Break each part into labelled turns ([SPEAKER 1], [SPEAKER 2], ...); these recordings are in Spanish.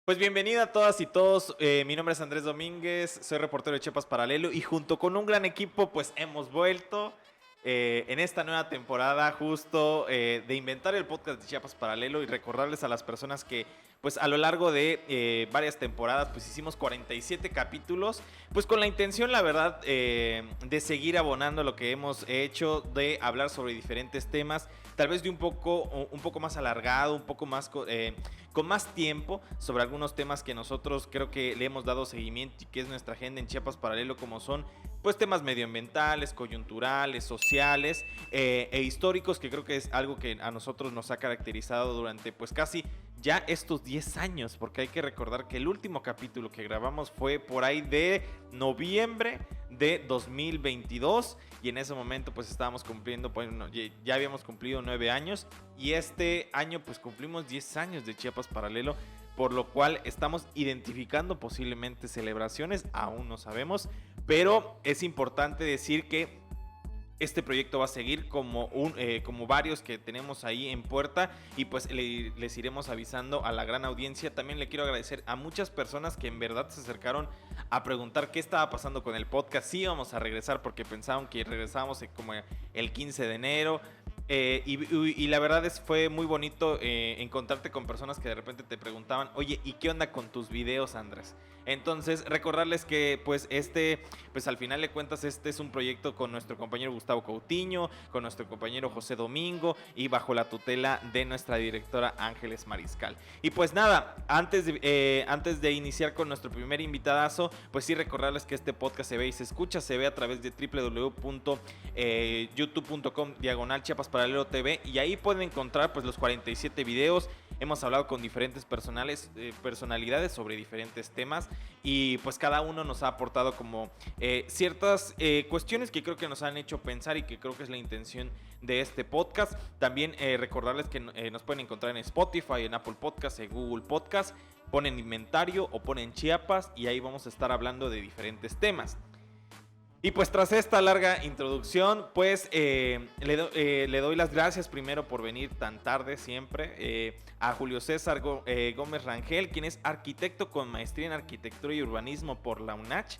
[SPEAKER 1] Pues bienvenida a todas y todos, mi nombre es Andrés Domínguez, soy reportero de Chiapas Paralelo y junto con un gran equipo pues hemos vuelto en esta nueva temporada justo de inventar el podcast de Chiapas Paralelo y recordarles a las personas que pues a lo largo de varias temporadas pues hicimos 47 capítulos pues con la intención la verdad de seguir abonando lo que hemos hecho, de hablar sobre diferentes temas, tal vez de un poco más alargado, un poco más con más tiempo sobre algunos temas que nosotros creo que le hemos dado seguimiento y que es nuestra agenda en Chiapas Paralelo, como son pues temas medioambientales, coyunturales, sociales e históricos, que creo que es algo que a nosotros nos ha caracterizado durante pues casi ya estos 10 años, porque hay que recordar que el último capítulo que grabamos fue por ahí de noviembre de 2022 y en ese momento pues estábamos cumpliendo, pues ya habíamos cumplido 9 años y este año pues cumplimos 10 años de Chiapas Paralelo, por lo cual estamos identificando posiblemente celebraciones, aún no sabemos, pero es importante decir que este proyecto va a seguir como varios que tenemos ahí en puerta y pues les iremos avisando a la gran audiencia. También le quiero agradecer a muchas personas que en verdad se acercaron a preguntar qué estaba pasando con el podcast. Sí íbamos a regresar porque pensaban que regresábamos como el 15 de enero. Y la verdad fue muy bonito encontrarte con personas que de repente te preguntaban, oye, ¿y qué onda con tus videos, Andrés? Entonces, recordarles que pues pues al final de cuentas este es un proyecto con nuestro compañero Gustavo Coutinho, con nuestro compañero José Domingo y bajo la tutela de nuestra directora Ángeles Mariscal. Y pues nada, antes de iniciar con nuestro primer invitadazo, pues sí recordarles que este podcast se ve y se escucha, se ve a través de www.youtube.com/Chiapas Paralelo TV y ahí pueden encontrar pues los 47 videos. Hemos hablado con diferentes personalidades sobre diferentes temas y pues cada uno nos ha aportado como ciertas cuestiones que creo que nos han hecho pensar y que creo que es la intención de este podcast. También recordarles que nos pueden encontrar en Spotify, en Apple Podcast, en Google Podcast. Ponen inventario o ponen Chiapas y ahí vamos a estar hablando de diferentes temas. Y pues tras esta larga introducción, pues le doy las gracias primero por venir tan tarde siempre a Julio César Gómez Rangel, quien es arquitecto con maestría en arquitectura y urbanismo por la UNACH.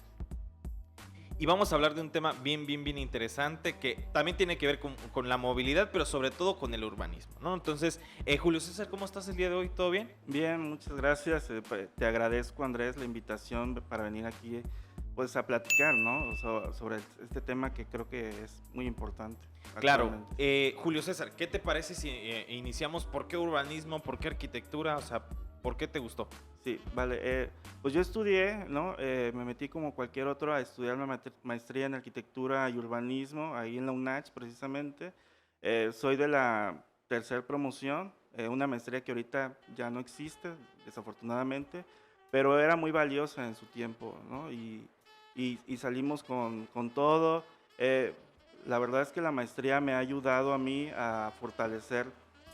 [SPEAKER 1] Y vamos a hablar de un tema bien interesante que también tiene que ver con la movilidad, pero sobre todo con el urbanismo, ¿no? Entonces, Julio César, ¿cómo estás el día de hoy? ¿Todo bien?
[SPEAKER 2] Bien, muchas gracias. Te agradezco, Andrés, la invitación para venir aquí pues a platicar, ¿no? Sobre este tema que creo que es muy importante.
[SPEAKER 1] Claro, Julio César, ¿qué te parece si iniciamos? ¿Por qué urbanismo? ¿Por qué arquitectura? O sea, ¿por qué te gustó?
[SPEAKER 2] Sí, vale. Pues yo estudié, ¿no? Me metí como cualquier otro a estudiar una maestría en arquitectura y urbanismo, ahí en la UNACH precisamente. Soy de la tercera promoción, una maestría que ahorita ya no existe, desafortunadamente, pero era muy valiosa en su tiempo, ¿no? Y salimos con todo. La verdad es que la maestría me ha ayudado a mí a fortalecer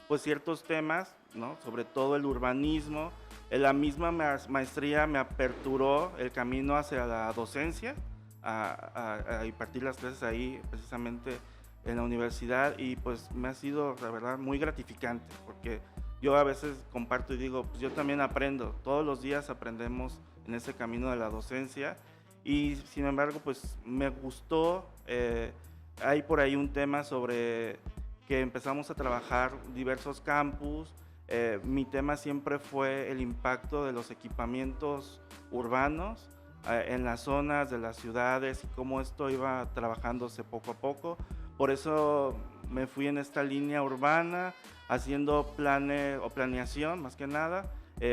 [SPEAKER 2] pues ciertos temas, ¿no? Sobre todo el urbanismo. La misma maestría me aperturó el camino hacia la docencia, a impartir las clases ahí precisamente en la universidad y pues me ha sido la verdad muy gratificante porque yo a veces comparto y digo, pues yo también aprendo, todos los días aprendemos en ese camino de la docencia y sin embargo pues me gustó, hay por ahí un tema sobre que empezamos a trabajar diversos campus. Mi tema siempre fue el impacto de los equipamientos urbanos en las zonas de las ciudades y cómo esto iba trabajándose poco a poco. Por eso me fui en esta línea urbana, haciendo planes o planeación más que nada,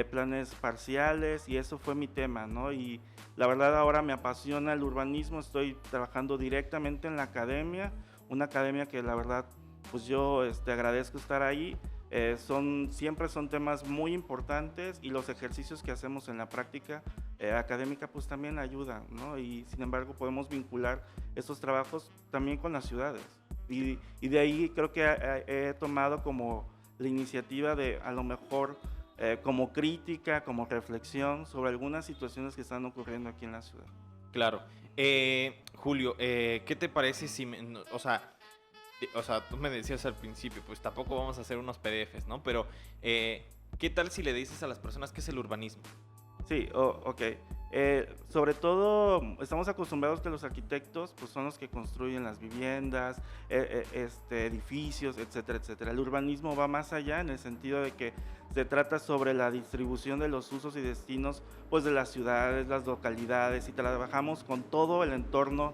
[SPEAKER 2] planes parciales y eso fue mi tema, ¿no? Y la verdad ahora me apasiona el urbanismo, estoy trabajando directamente en la academia, una academia que la verdad pues yo agradezco estar ahí. Siempre son temas muy importantes y los ejercicios que hacemos en la práctica académica pues también ayudan, ¿no? Y sin embargo podemos vincular estos trabajos también con las ciudades. Y de ahí creo que he tomado como la iniciativa de a lo mejor como crítica, como reflexión sobre algunas situaciones que están ocurriendo aquí en la ciudad.
[SPEAKER 1] Claro. Julio, ¿qué te parece si, o sea, tú me decías al principio, pues tampoco vamos a hacer unos PDFs, ¿no? Pero, ¿qué tal si le dices a las personas qué es el urbanismo?
[SPEAKER 2] Sí, ok. Sobre todo, estamos acostumbrados que los arquitectos pues, son los que construyen las viviendas, edificios, etcétera, etcétera. El urbanismo va más allá en el sentido de que se trata sobre la distribución de los usos y destinos pues, de las ciudades, las localidades, y trabajamos con todo el entorno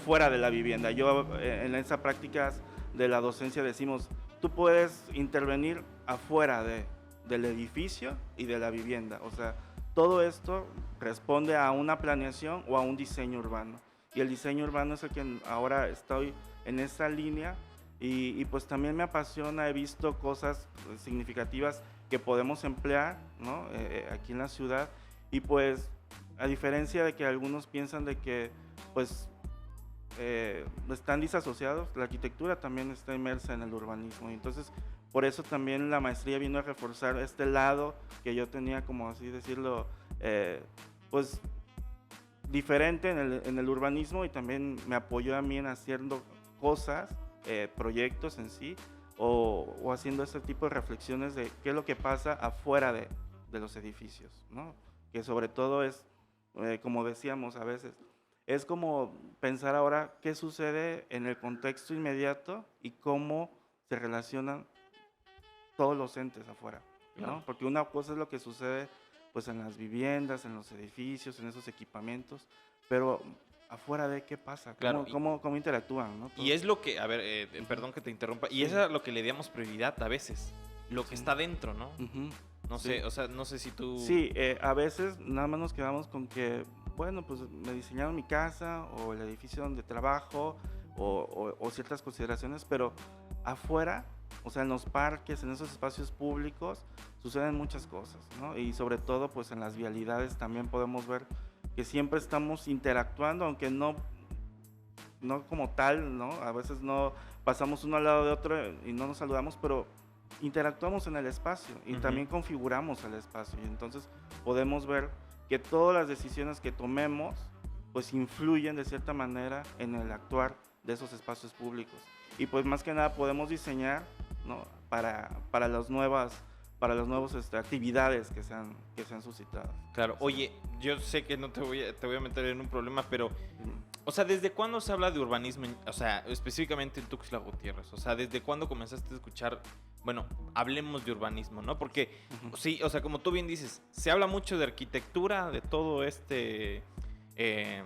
[SPEAKER 2] fuera de la vivienda. Yo en esas prácticas de la docencia decimos, tú puedes intervenir afuera del edificio y de la vivienda, o sea, todo esto responde a una planeación o a un diseño urbano. Y el diseño urbano es el que ahora estoy en esa línea y pues también me apasiona, he visto cosas significativas que podemos emplear, ¿no? Aquí en la ciudad, y pues a diferencia de que algunos piensan de que pues están disasociados, la arquitectura también está inmersa en el urbanismo, y entonces por eso también la maestría vino a reforzar este lado que yo tenía, como así decirlo, pues diferente en el urbanismo, y también me apoyó a mí en haciendo cosas, proyectos en sí, o haciendo ese tipo de reflexiones de qué es lo que pasa afuera de los edificios, ¿no? Que sobre todo es, como decíamos a veces, es como pensar ahora qué sucede en el contexto inmediato y cómo se relacionan todos los entes afuera, ¿no?
[SPEAKER 1] Claro.
[SPEAKER 2] Porque una cosa es lo que sucede pues en las viviendas, en los edificios, en esos equipamientos, pero afuera de qué pasa,
[SPEAKER 1] Claro,
[SPEAKER 2] cómo interactúan, ¿no?
[SPEAKER 1] y
[SPEAKER 2] Todos.
[SPEAKER 1] es lo que, a ver,
[SPEAKER 2] Ujú.
[SPEAKER 1] perdón que te interrumpa, y
[SPEAKER 2] Sí,
[SPEAKER 1] eso es a lo que le damos prioridad a veces, lo que
[SPEAKER 2] sí.
[SPEAKER 1] está dentro, ¿no?
[SPEAKER 2] Ujú.
[SPEAKER 1] No
[SPEAKER 2] Sí.
[SPEAKER 1] sé, o sea, no sé si tú...
[SPEAKER 2] Sí, a veces nada más nos quedamos con que, bueno, pues me diseñaron mi casa o el edificio donde trabajo o ciertas consideraciones, pero afuera, o sea, en los parques, en esos espacios públicos, suceden muchas cosas, ¿no? Y sobre todo, pues en las vialidades también podemos ver que siempre estamos interactuando, aunque no como tal, ¿no? A veces no pasamos uno al lado de otro y no nos saludamos, pero interactuamos en el espacio y
[SPEAKER 1] Ujú.
[SPEAKER 2] también configuramos el espacio, y entonces podemos ver que todas las decisiones que tomemos pues influyen de cierta manera en el actuar de esos espacios públicos, y pues más que nada podemos diseñar, ¿no? para las nuevas actividades que se han suscitado.
[SPEAKER 1] Claro,
[SPEAKER 2] Sí.
[SPEAKER 1] oye, yo sé que no te voy a meter en un problema, pero,
[SPEAKER 2] Mm.
[SPEAKER 1] o sea, ¿desde cuándo se habla de urbanismo, o sea, específicamente en Tuxtla Gutiérrez? O sea, ¿desde cuándo comenzaste a escuchar, bueno, hablemos de urbanismo, ¿no? Porque,
[SPEAKER 2] Ujú.
[SPEAKER 1] sí, o sea, como tú bien dices, se habla mucho de arquitectura, de todo este eh,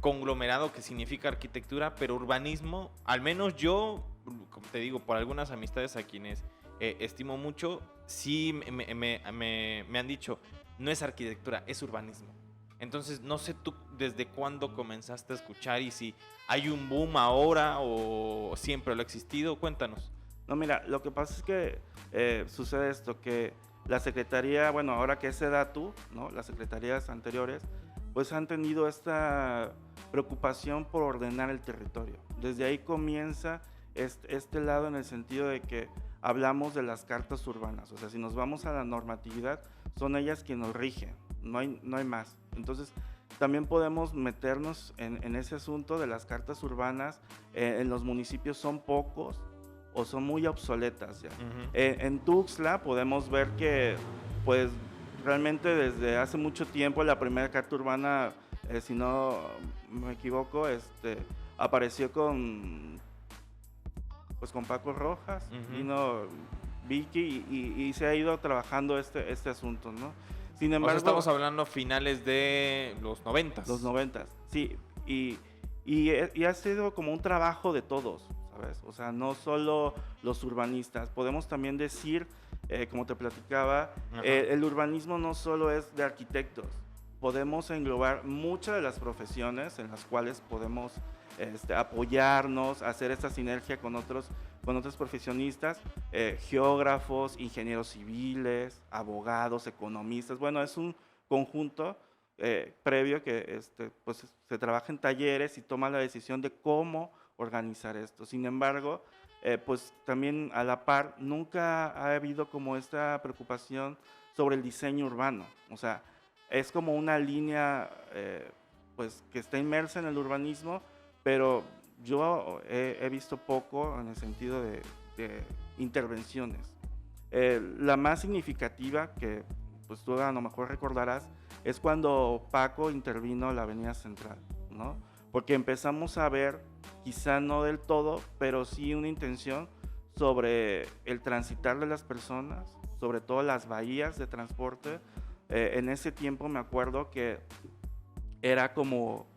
[SPEAKER 1] conglomerado que significa arquitectura, pero urbanismo, al menos yo, como te digo, por algunas amistades a quienes estimo mucho, sí me han dicho, no es arquitectura, es urbanismo. Entonces, no sé tú desde cuándo comenzaste a escuchar y si hay un boom ahora o siempre lo ha existido. Cuéntanos.
[SPEAKER 2] No, mira, lo que pasa es que sucede esto, que la Secretaría, bueno, ahora que es SEDATU, ¿no? Las secretarías anteriores, pues han tenido esta preocupación por ordenar el territorio. Desde ahí comienza este lado, en el sentido de que hablamos de las cartas urbanas. O sea, si nos vamos a la normatividad, son ellas quienes nos rigen, no hay más. Entonces, también podemos meternos en ese asunto de las cartas urbanas. En los municipios son pocos o son muy obsoletas ya.
[SPEAKER 1] Ujú.
[SPEAKER 2] En Tuxtla podemos ver que, pues, realmente desde hace mucho tiempo la primera carta urbana, si no me equivoco, apareció con Paco Rojas,
[SPEAKER 1] Ujú.
[SPEAKER 2] vino Vicky, y se ha ido trabajando este asunto, ¿no? Sin
[SPEAKER 1] O sea, estamos
[SPEAKER 2] embargo,
[SPEAKER 1] hablando finales de los
[SPEAKER 2] los
[SPEAKER 1] 90s.
[SPEAKER 2] 90, sí, y ha sido como un trabajo de todos, ¿sabes? O sea, no solo los urbanistas, podemos también decir, como te platicaba,
[SPEAKER 1] Ajá.
[SPEAKER 2] el urbanismo no solo es de arquitectos, podemos englobar muchas de las profesiones en las cuales podemos apoyarnos, hacer esta sinergia con otros profesionistas, geógrafos, ingenieros civiles, abogados, economistas. Bueno, es un conjunto previo que pues, se trabaja en talleres y toma la decisión de cómo organizar esto. Sin embargo, pues también a la par nunca ha habido como esta preocupación sobre el diseño urbano. O sea, es como una línea pues, que está inmersa en el urbanismo, pero yo he visto poco en el sentido de intervenciones. La más significativa, que pues tú a lo mejor recordarás, es cuando Paco intervino en la Avenida Central, ¿no? Porque empezamos a ver, quizá no del todo, pero sí una intención sobre el transitar de las personas, sobre todo las bahías de transporte. En ese tiempo me acuerdo que era como,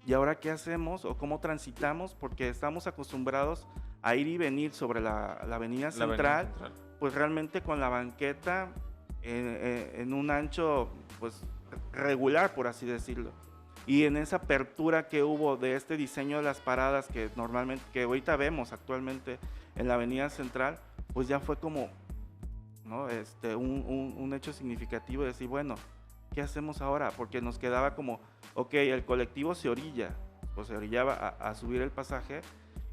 [SPEAKER 2] ¿y ahora qué hacemos? ¿O cómo transitamos? Porque estamos acostumbrados a ir y venir sobre la Avenida Central, pues realmente con la banqueta en un ancho pues regular, por así decirlo. Y en esa apertura que hubo de este diseño de las paradas que normalmente, que ahorita vemos actualmente en la Avenida Central, pues ya fue como, ¿no? Un hecho significativo de decir, bueno, ¿qué hacemos ahora? Porque nos quedaba como, ok, el colectivo se orilla, pues se orillaba a subir el pasaje,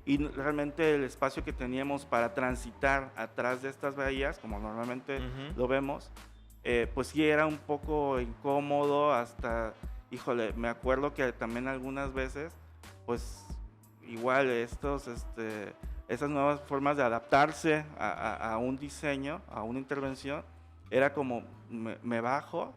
[SPEAKER 2] y realmente el espacio que teníamos para transitar atrás de estas bahías, como normalmente lo vemos, pues sí era un poco incómodo, hasta, híjole, me acuerdo que también algunas veces, pues igual esas nuevas formas de adaptarse a un diseño, a una intervención, era como, me bajo,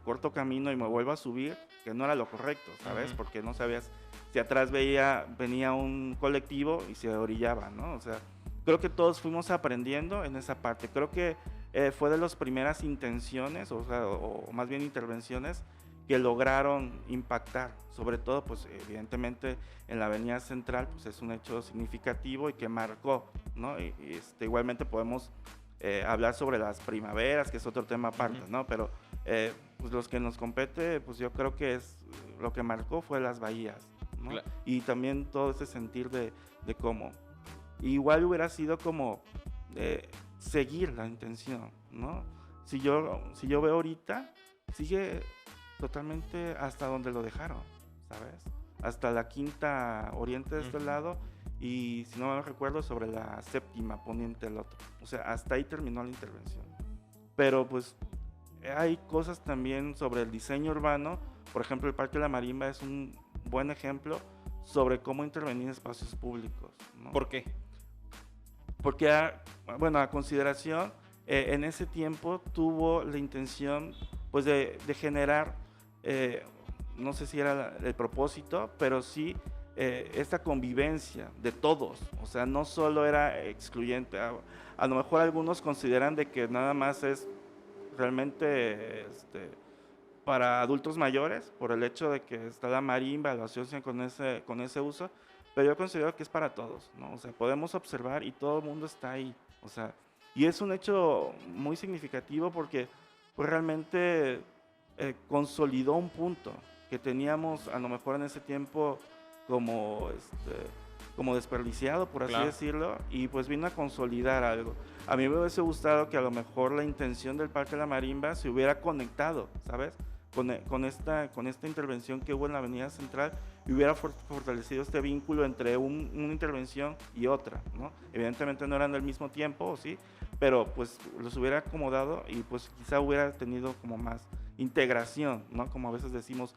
[SPEAKER 2] corto camino y me vuelvo a subir, que no era lo correcto, ¿sabes? Porque no sabías si atrás venía un colectivo y se orillaba, ¿no? O sea, creo que todos fuimos aprendiendo en esa parte. Creo que fue de las primeras intenciones, o más bien intervenciones, que lograron impactar, sobre todo, pues evidentemente en la Avenida Central, pues es un hecho significativo y que marcó, ¿no? Igualmente podemos hablar sobre las primaveras, que es otro tema aparte, ¿no? Pero pues los que nos compete, pues yo creo que lo que marcó fue las bahías, ¿no? Claro. Y también todo ese sentir de cómo. Igual hubiera sido como seguir la intención, ¿no? Si yo veo ahorita, sigue totalmente hasta donde lo dejaron, ¿sabes? Hasta la quinta oriente de este lado, y si no me recuerdo, sobre la séptima poniente del otro. O sea, hasta ahí terminó la intervención. Pero pues hay cosas también sobre el diseño urbano. Por ejemplo, el Parque La Marimba es un buen ejemplo sobre cómo intervenir en espacios públicos, ¿no?
[SPEAKER 1] ¿Por qué?
[SPEAKER 2] Porque, bueno, a consideración, en ese tiempo tuvo la intención pues de generar, no sé si era el propósito, pero sí esta convivencia de todos. O sea, no solo era excluyente. A lo mejor algunos consideran de que nada más es realmente para adultos mayores, por el hecho de que está la marimba, lo asocian con ese uso, pero yo considero que es para todos, ¿no? O sea, podemos observar y todo el mundo está ahí, o sea, y es un hecho muy significativo porque pues, realmente consolidó un punto que teníamos a lo mejor en ese tiempo como desperdiciado, por así decirlo, y pues vino a consolidar algo. A mí me hubiese gustado que a lo mejor la intención del Parque La Marimba se hubiera conectado, ¿sabes? Con esta intervención que hubo en la Avenida Central, y hubiera fortalecido este vínculo entre una intervención y otra, ¿no? Evidentemente no eran del mismo tiempo, ¿sí? Pero pues los hubiera acomodado y pues quizá hubiera tenido como más integración, ¿no? Como a veces decimos,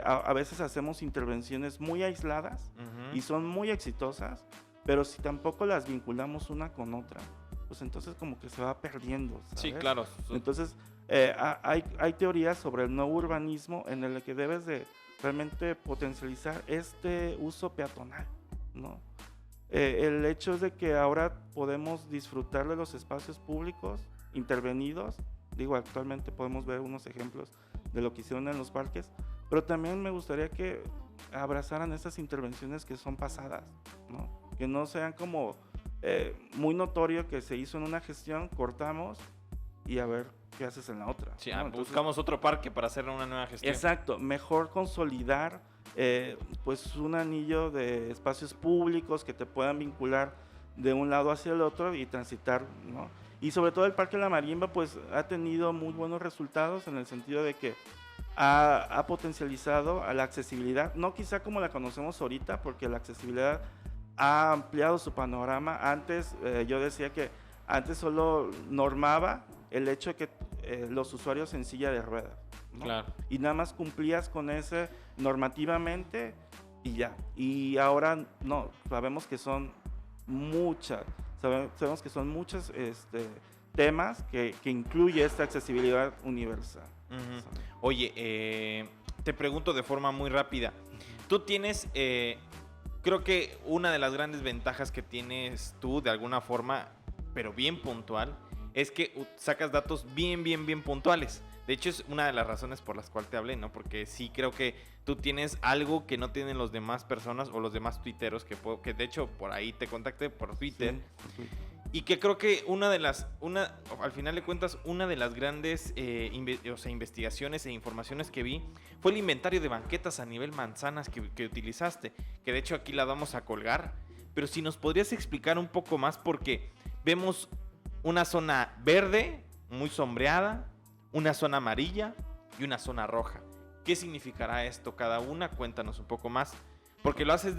[SPEAKER 2] a veces hacemos intervenciones muy aisladas y son muy exitosas, pero si tampoco las vinculamos una con otra, pues entonces como que se va perdiendo, ¿sabes?
[SPEAKER 1] Sí, claro.
[SPEAKER 2] Entonces hay teorías sobre el nuevo urbanismo en el que debes de realmente potencializar este uso peatonal, ¿no? El hecho es de que ahora podemos disfrutar de los espacios públicos intervenidos. Digo, actualmente podemos ver unos ejemplos de lo que hicieron en los parques, pero también me gustaría que abrazaran estas intervenciones que son pasadas, ¿no? Que no sean como muy notorio que se hizo en una gestión, cortamos y a ver qué haces en la otra.
[SPEAKER 1] Sí,
[SPEAKER 2] ¿no? Entonces,
[SPEAKER 1] buscamos otro parque para hacer una nueva gestión.
[SPEAKER 2] Exacto, mejor consolidar pues un anillo de espacios públicos que te puedan vincular de un lado hacia el otro y transitar, ¿no? Y sobre todo el Parque La Marimba pues ha tenido muy buenos resultados en el sentido de que ha potencializado a la accesibilidad, no quizá como la conocemos ahorita, porque la accesibilidad ha ampliado su panorama. Antes yo decía que antes solo normaba el hecho de que los usuarios en silla de ruedas, ¿no?
[SPEAKER 1] Claro.
[SPEAKER 2] Y nada más cumplías con ese normativamente y ya. Y ahora no, sabemos que son sabemos que son muchos temas que incluye esta accesibilidad universal.
[SPEAKER 1] Uh-huh. Oye, te pregunto de forma muy rápida. Tú tienes, creo que una de las grandes ventajas que tienes tú, de alguna forma, pero bien puntual, es que sacas datos bien puntuales. De hecho, es una de las razones por las cuales te hablé, ¿no? Porque sí creo que tú tienes algo que no tienen los demás personas o los demás tuiteros que de hecho por ahí te contacté por Twitter.
[SPEAKER 2] Sí, por Twitter.
[SPEAKER 1] Y que creo que al final de cuentas, una de las grandes investigaciones e informaciones que vi fue el inventario de banquetas a nivel manzanas que utilizaste. Que de hecho aquí la vamos a colgar. Pero si nos podrías explicar un poco más, porque vemos una zona verde, muy sombreada, una zona amarilla y una zona roja. ¿Qué significará esto cada una? Cuéntanos un poco más. Porque lo haces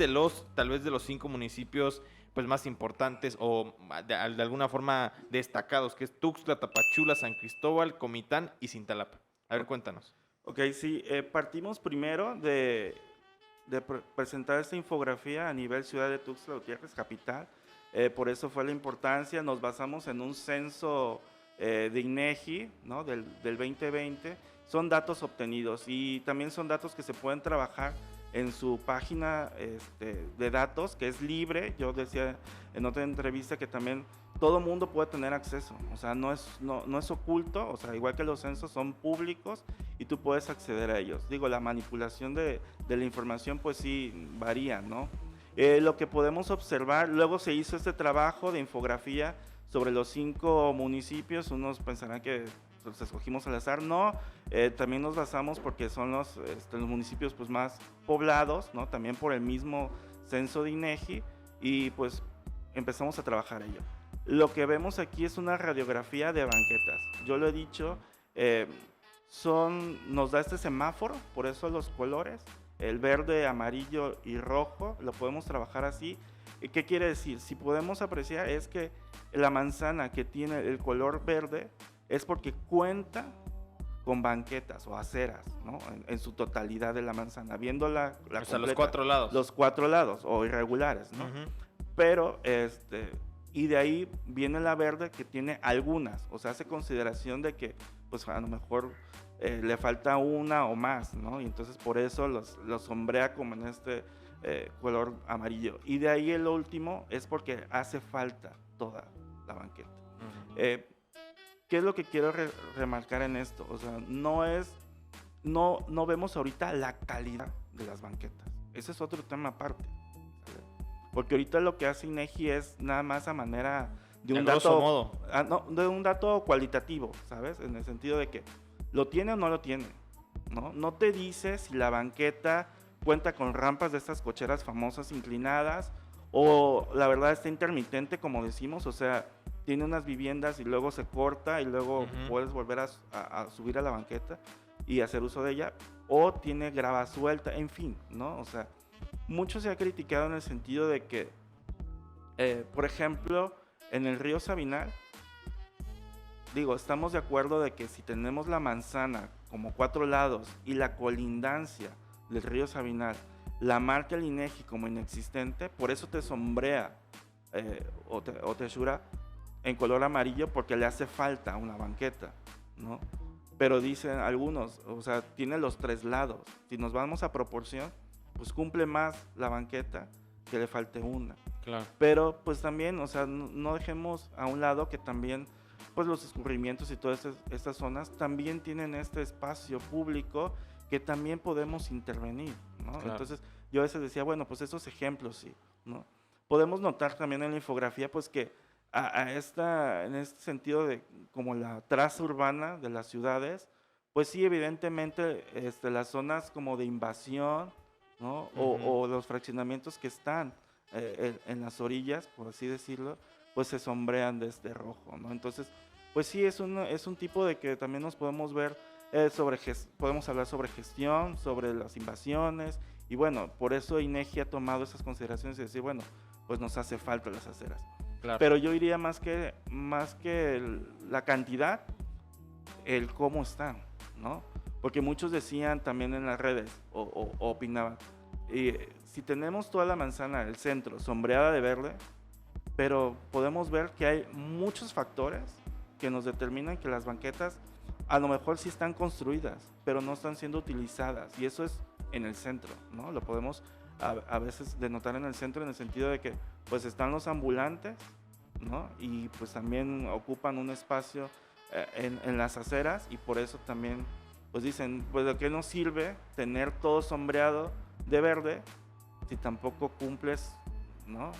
[SPEAKER 1] tal vez de los 5 municipios pues más importantes o de alguna forma destacados, que es Tuxtla, Tapachula, San Cristóbal, Comitán y Cintalapa. A ver, cuéntanos.
[SPEAKER 2] Ok, sí, partimos primero de presentar esta infografía a nivel ciudad de Tuxtla Gutiérrez, capital. Por eso fue la importancia. Nos basamos en un censo de INEGI, ¿no? del 2020. Son datos obtenidos y también son datos que se pueden trabajar en su página de datos, que es libre. Yo decía en otra entrevista que también todo mundo puede tener acceso, o sea, no es oculto, o sea, igual que los censos son públicos y tú puedes acceder a ellos. Digo, la manipulación de la información pues sí varía, ¿no? Lo que podemos observar, luego se hizo este trabajo de infografía sobre los 5 municipios. Unos pensarán que los escogimos al azar, no, también nos basamos porque son los municipios pues más poblados, ¿no? También por el mismo censo de INEGI, y pues empezamos a trabajar ello. Lo que vemos aquí es una radiografía de banquetas. Yo lo he dicho, nos da este semáforo, por eso los colores, el verde, amarillo y rojo, lo podemos trabajar así. ¿Qué quiere decir? Si podemos apreciar es que la manzana que tiene el color verde es porque cuenta con banquetas o aceras, ¿no? En su totalidad de la manzana, viendo la
[SPEAKER 1] O sea,
[SPEAKER 2] completa,
[SPEAKER 1] los 4 lados.
[SPEAKER 2] los 4 lados o irregulares, ¿no?
[SPEAKER 1] Uh-huh.
[SPEAKER 2] Pero, y de ahí viene la verde que tiene algunas, o sea, hace consideración de que, pues a lo mejor le falta una o más, ¿no? Y entonces por eso los sombrea como en este color amarillo. Y de ahí el último es porque hace falta toda la banqueta. Uh-huh. ¿Qué es lo que quiero remarcar en esto? O sea, no vemos ahorita la calidad de las banquetas. Ese es otro tema aparte. Porque ahorita lo que hace INEGI es nada más a manera de un dato,
[SPEAKER 1] modo.
[SPEAKER 2] De un dato cualitativo, ¿sabes? En el sentido de que lo tiene o no lo tiene, ¿no? No te dice si la banqueta cuenta con rampas de estas cocheras famosas inclinadas o la verdad está intermitente, como decimos, o sea, tiene unas viviendas y luego se corta y luego uh-huh. puedes volver a subir a la banqueta y hacer uso de ella, o tiene grava suelta, en fin, ¿no? O sea, mucho se ha criticado en el sentido de que, por ejemplo, en el río Sabinal, digo, estamos de acuerdo de que si tenemos la manzana como 4 lados y la colindancia del río Sabinal la marca el INEGI como inexistente, por eso te sombrea o te asura en color amarillo, porque le hace falta una banqueta, ¿no? Pero dicen algunos, o sea, tiene los 3 lados. Si nos vamos a proporción, pues cumple más la banqueta que le falte una.
[SPEAKER 1] Claro.
[SPEAKER 2] Pero pues también, o sea, no dejemos a un lado que también pues los escurrimientos y todas estas zonas también tienen este espacio público que también podemos intervenir, ¿no? Claro. Entonces yo a veces decía, bueno, pues esos ejemplos sí, ¿no? Podemos notar también en la infografía pues que en este sentido de como la traza urbana de las ciudades, pues sí, evidentemente las zonas como de invasión, ¿no? Uh-huh. o los fraccionamientos que están en las orillas, por así decirlo, pues se sombrean de este rojo, ¿no? Entonces, pues sí, es un tipo de que también nos podemos ver podemos hablar sobre gestión, sobre las invasiones, y bueno, por eso INEGI ha tomado esas consideraciones y decir, bueno, pues nos hace falta las aceras. Claro. Pero yo diría más que la cantidad, el cómo están, ¿no? porque muchos decían también en las redes o opinaban, si tenemos toda la manzana, el centro, sombreada de verde, pero podemos ver que hay muchos factores que nos determinan que las banquetas a lo mejor sí están construidas, pero no están siendo utilizadas, y eso es en el centro, ¿no? Lo podemos a veces denotar en el centro, en el sentido de que pues están los ambulantes, ¿no? Y pues también ocupan un espacio en las aceras, y por eso también pues dicen, pues ¿de qué nos sirve tener todo sombreado de verde si tampoco cumples, ¿no?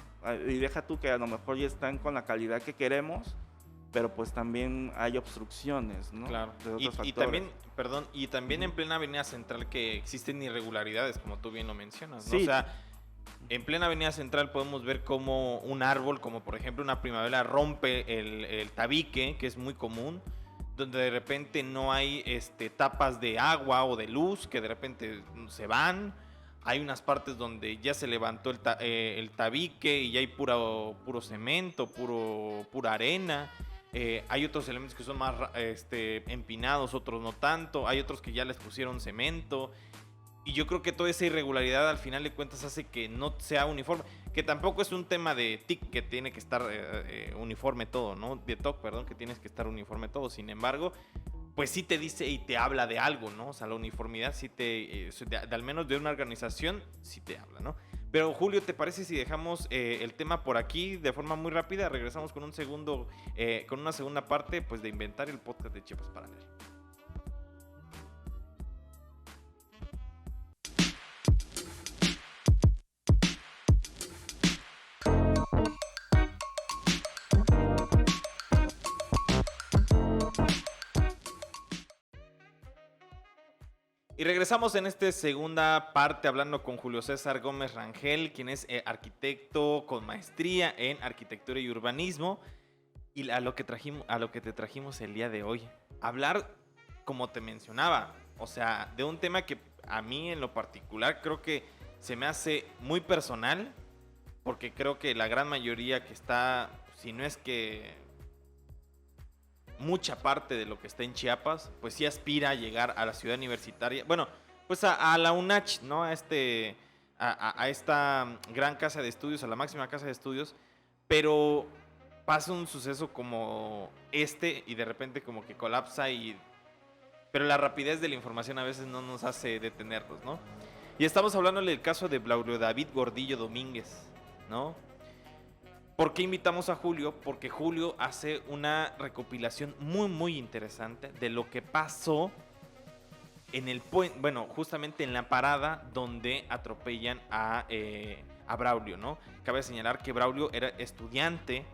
[SPEAKER 2] Y deja tú que a lo mejor ya están con la calidad que queremos, pero pues también hay obstrucciones, ¿no?
[SPEAKER 1] Claro.
[SPEAKER 2] De otros
[SPEAKER 1] Y
[SPEAKER 2] factores.
[SPEAKER 1] también, perdón, y también en plena avenida central que existen irregularidades, como tú bien lo mencionas, ¿no?
[SPEAKER 2] Sí.
[SPEAKER 1] O sea, en plena avenida central podemos ver como un árbol, como por ejemplo una primavera, rompe el tabique, que es muy común, donde de repente no hay tapas de agua o de luz, que de repente se van. Hay unas partes donde ya se levantó el tabique y ya hay puro cemento, pura arena. Hay otros elementos que son más empinados, otros no tanto. Hay otros que ya les pusieron cemento. Y yo creo que toda esa irregularidad al final de cuentas hace que no sea uniforme. Que tampoco es un tema de TIC que tiene que estar uniforme todo, ¿no? De TOC, perdón, que tienes que estar uniforme todo. Sin embargo, pues sí te dice y te habla de algo, ¿no? O sea, la uniformidad sí al menos de una organización, sí te habla, ¿no? Pero Julio, ¿te parece si dejamos el tema por aquí de forma muy rápida? Regresamos con con una segunda parte, pues de inventar el podcast de Chiapas para Leer. Y regresamos en esta segunda parte hablando con Julio César Gómez Rangel, quien es arquitecto con maestría en arquitectura y urbanismo. Y a lo que te trajimos el día de hoy. Hablar, como te mencionaba, o sea, de un tema que a mí en lo particular creo que se me hace muy personal, porque creo que la gran mayoría que está, si no es que mucha parte de lo que está en Chiapas, pues sí aspira a llegar a la ciudad universitaria. Bueno, pues a la UNACH, ¿no? A esta gran casa de estudios, a la máxima casa de estudios, pero pasa un suceso como y de repente como que colapsa pero la rapidez de la información a veces no nos hace detenernos, ¿no? Y estamos hablando del caso de Braulio David Gordillo Domínguez, ¿no? ¿Por qué invitamos a Julio? Porque Julio hace una recopilación muy, muy interesante de lo que pasó en el puente, bueno, justamente en la parada donde atropellan a Braulio, ¿no? Cabe señalar que Braulio era estudiante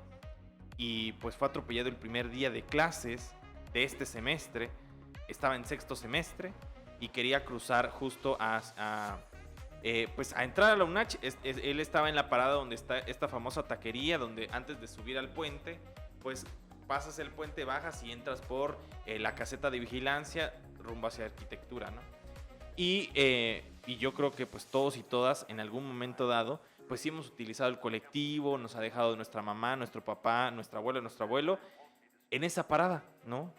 [SPEAKER 1] y pues fue atropellado el primer día de clases de este semestre. Estaba en sexto semestre y quería cruzar justo pues a entrar a la UNACH. Él estaba en la parada donde está esta famosa taquería, donde antes de subir al puente, pues pasas el puente, bajas y entras por la caseta de vigilancia rumbo hacia arquitectura, ¿no? Y yo creo que pues todos y todas en algún momento dado, pues sí hemos utilizado el colectivo, nos ha dejado nuestra mamá, nuestro papá, nuestra abuela, nuestro abuelo en esa parada, ¿no?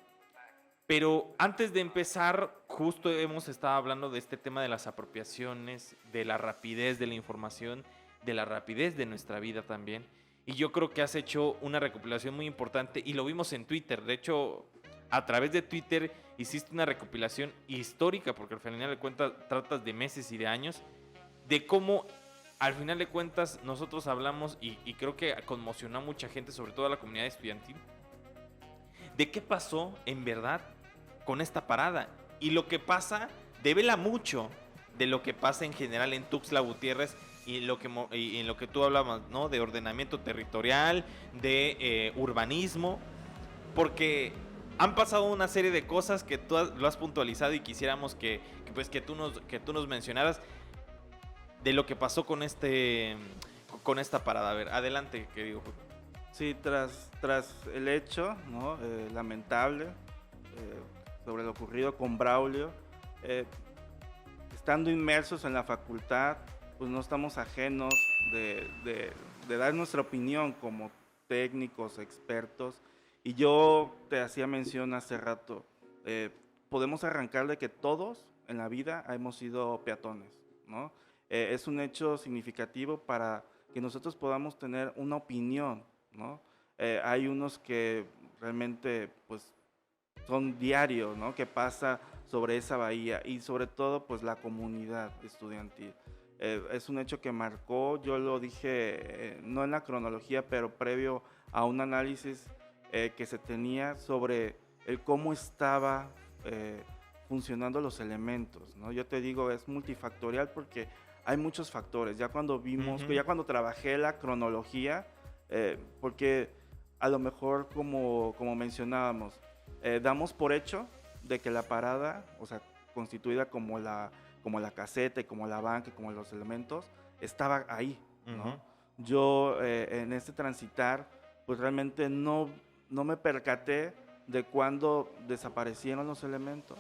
[SPEAKER 1] Pero antes de empezar, justo hemos estado hablando de este tema de las apropiaciones, de la rapidez de la información, de la rapidez de nuestra vida también. Y yo creo que has hecho una recopilación muy importante y lo vimos en Twitter. De hecho, a través de Twitter hiciste una recopilación histórica, porque al final de cuentas tratas de meses y de años, de cómo al final de cuentas nosotros hablamos y creo que conmocionó a mucha gente, sobre todo a la comunidad estudiantil, de qué pasó en verdad con esta parada. Y lo que pasa devela mucho de lo que pasa en general en Tuxtla Gutiérrez y en lo que tú hablabas, ¿no? De ordenamiento territorial, de urbanismo, porque han pasado una serie de cosas que tú lo has puntualizado y quisiéramos que tú nos mencionaras de lo que pasó con esta parada. A ver, adelante, querido.
[SPEAKER 2] Sí, tras el hecho, ¿no? Lamentable sobre lo ocurrido con Braulio, estando inmersos en la facultad, pues no estamos ajenos de dar nuestra opinión como técnicos, expertos. Y yo te hacía mención hace rato, podemos arrancar de que todos en la vida hemos sido peatones, ¿no? Es un hecho significativo para que nosotros podamos tener una opinión, ¿no? Hay unos que realmente, pues, son diarios, ¿no? Que pasa sobre esa bahía y sobre todo, pues, la comunidad estudiantil. Es un hecho que marcó, yo lo dije, no en la cronología, pero previo a un análisis que se tenía sobre el cómo estaba funcionando los elementos, ¿no? Yo te digo, es multifactorial porque hay muchos factores. Ya cuando vimos, ya cuando trabajé la cronología, porque a lo mejor como mencionábamos, damos por hecho de que la parada, o sea, constituida como la caseta y como la banca y como los elementos, estaba ahí, ¿no? Yo en este transitar, pues realmente no me percaté de cuándo desaparecieron los elementos,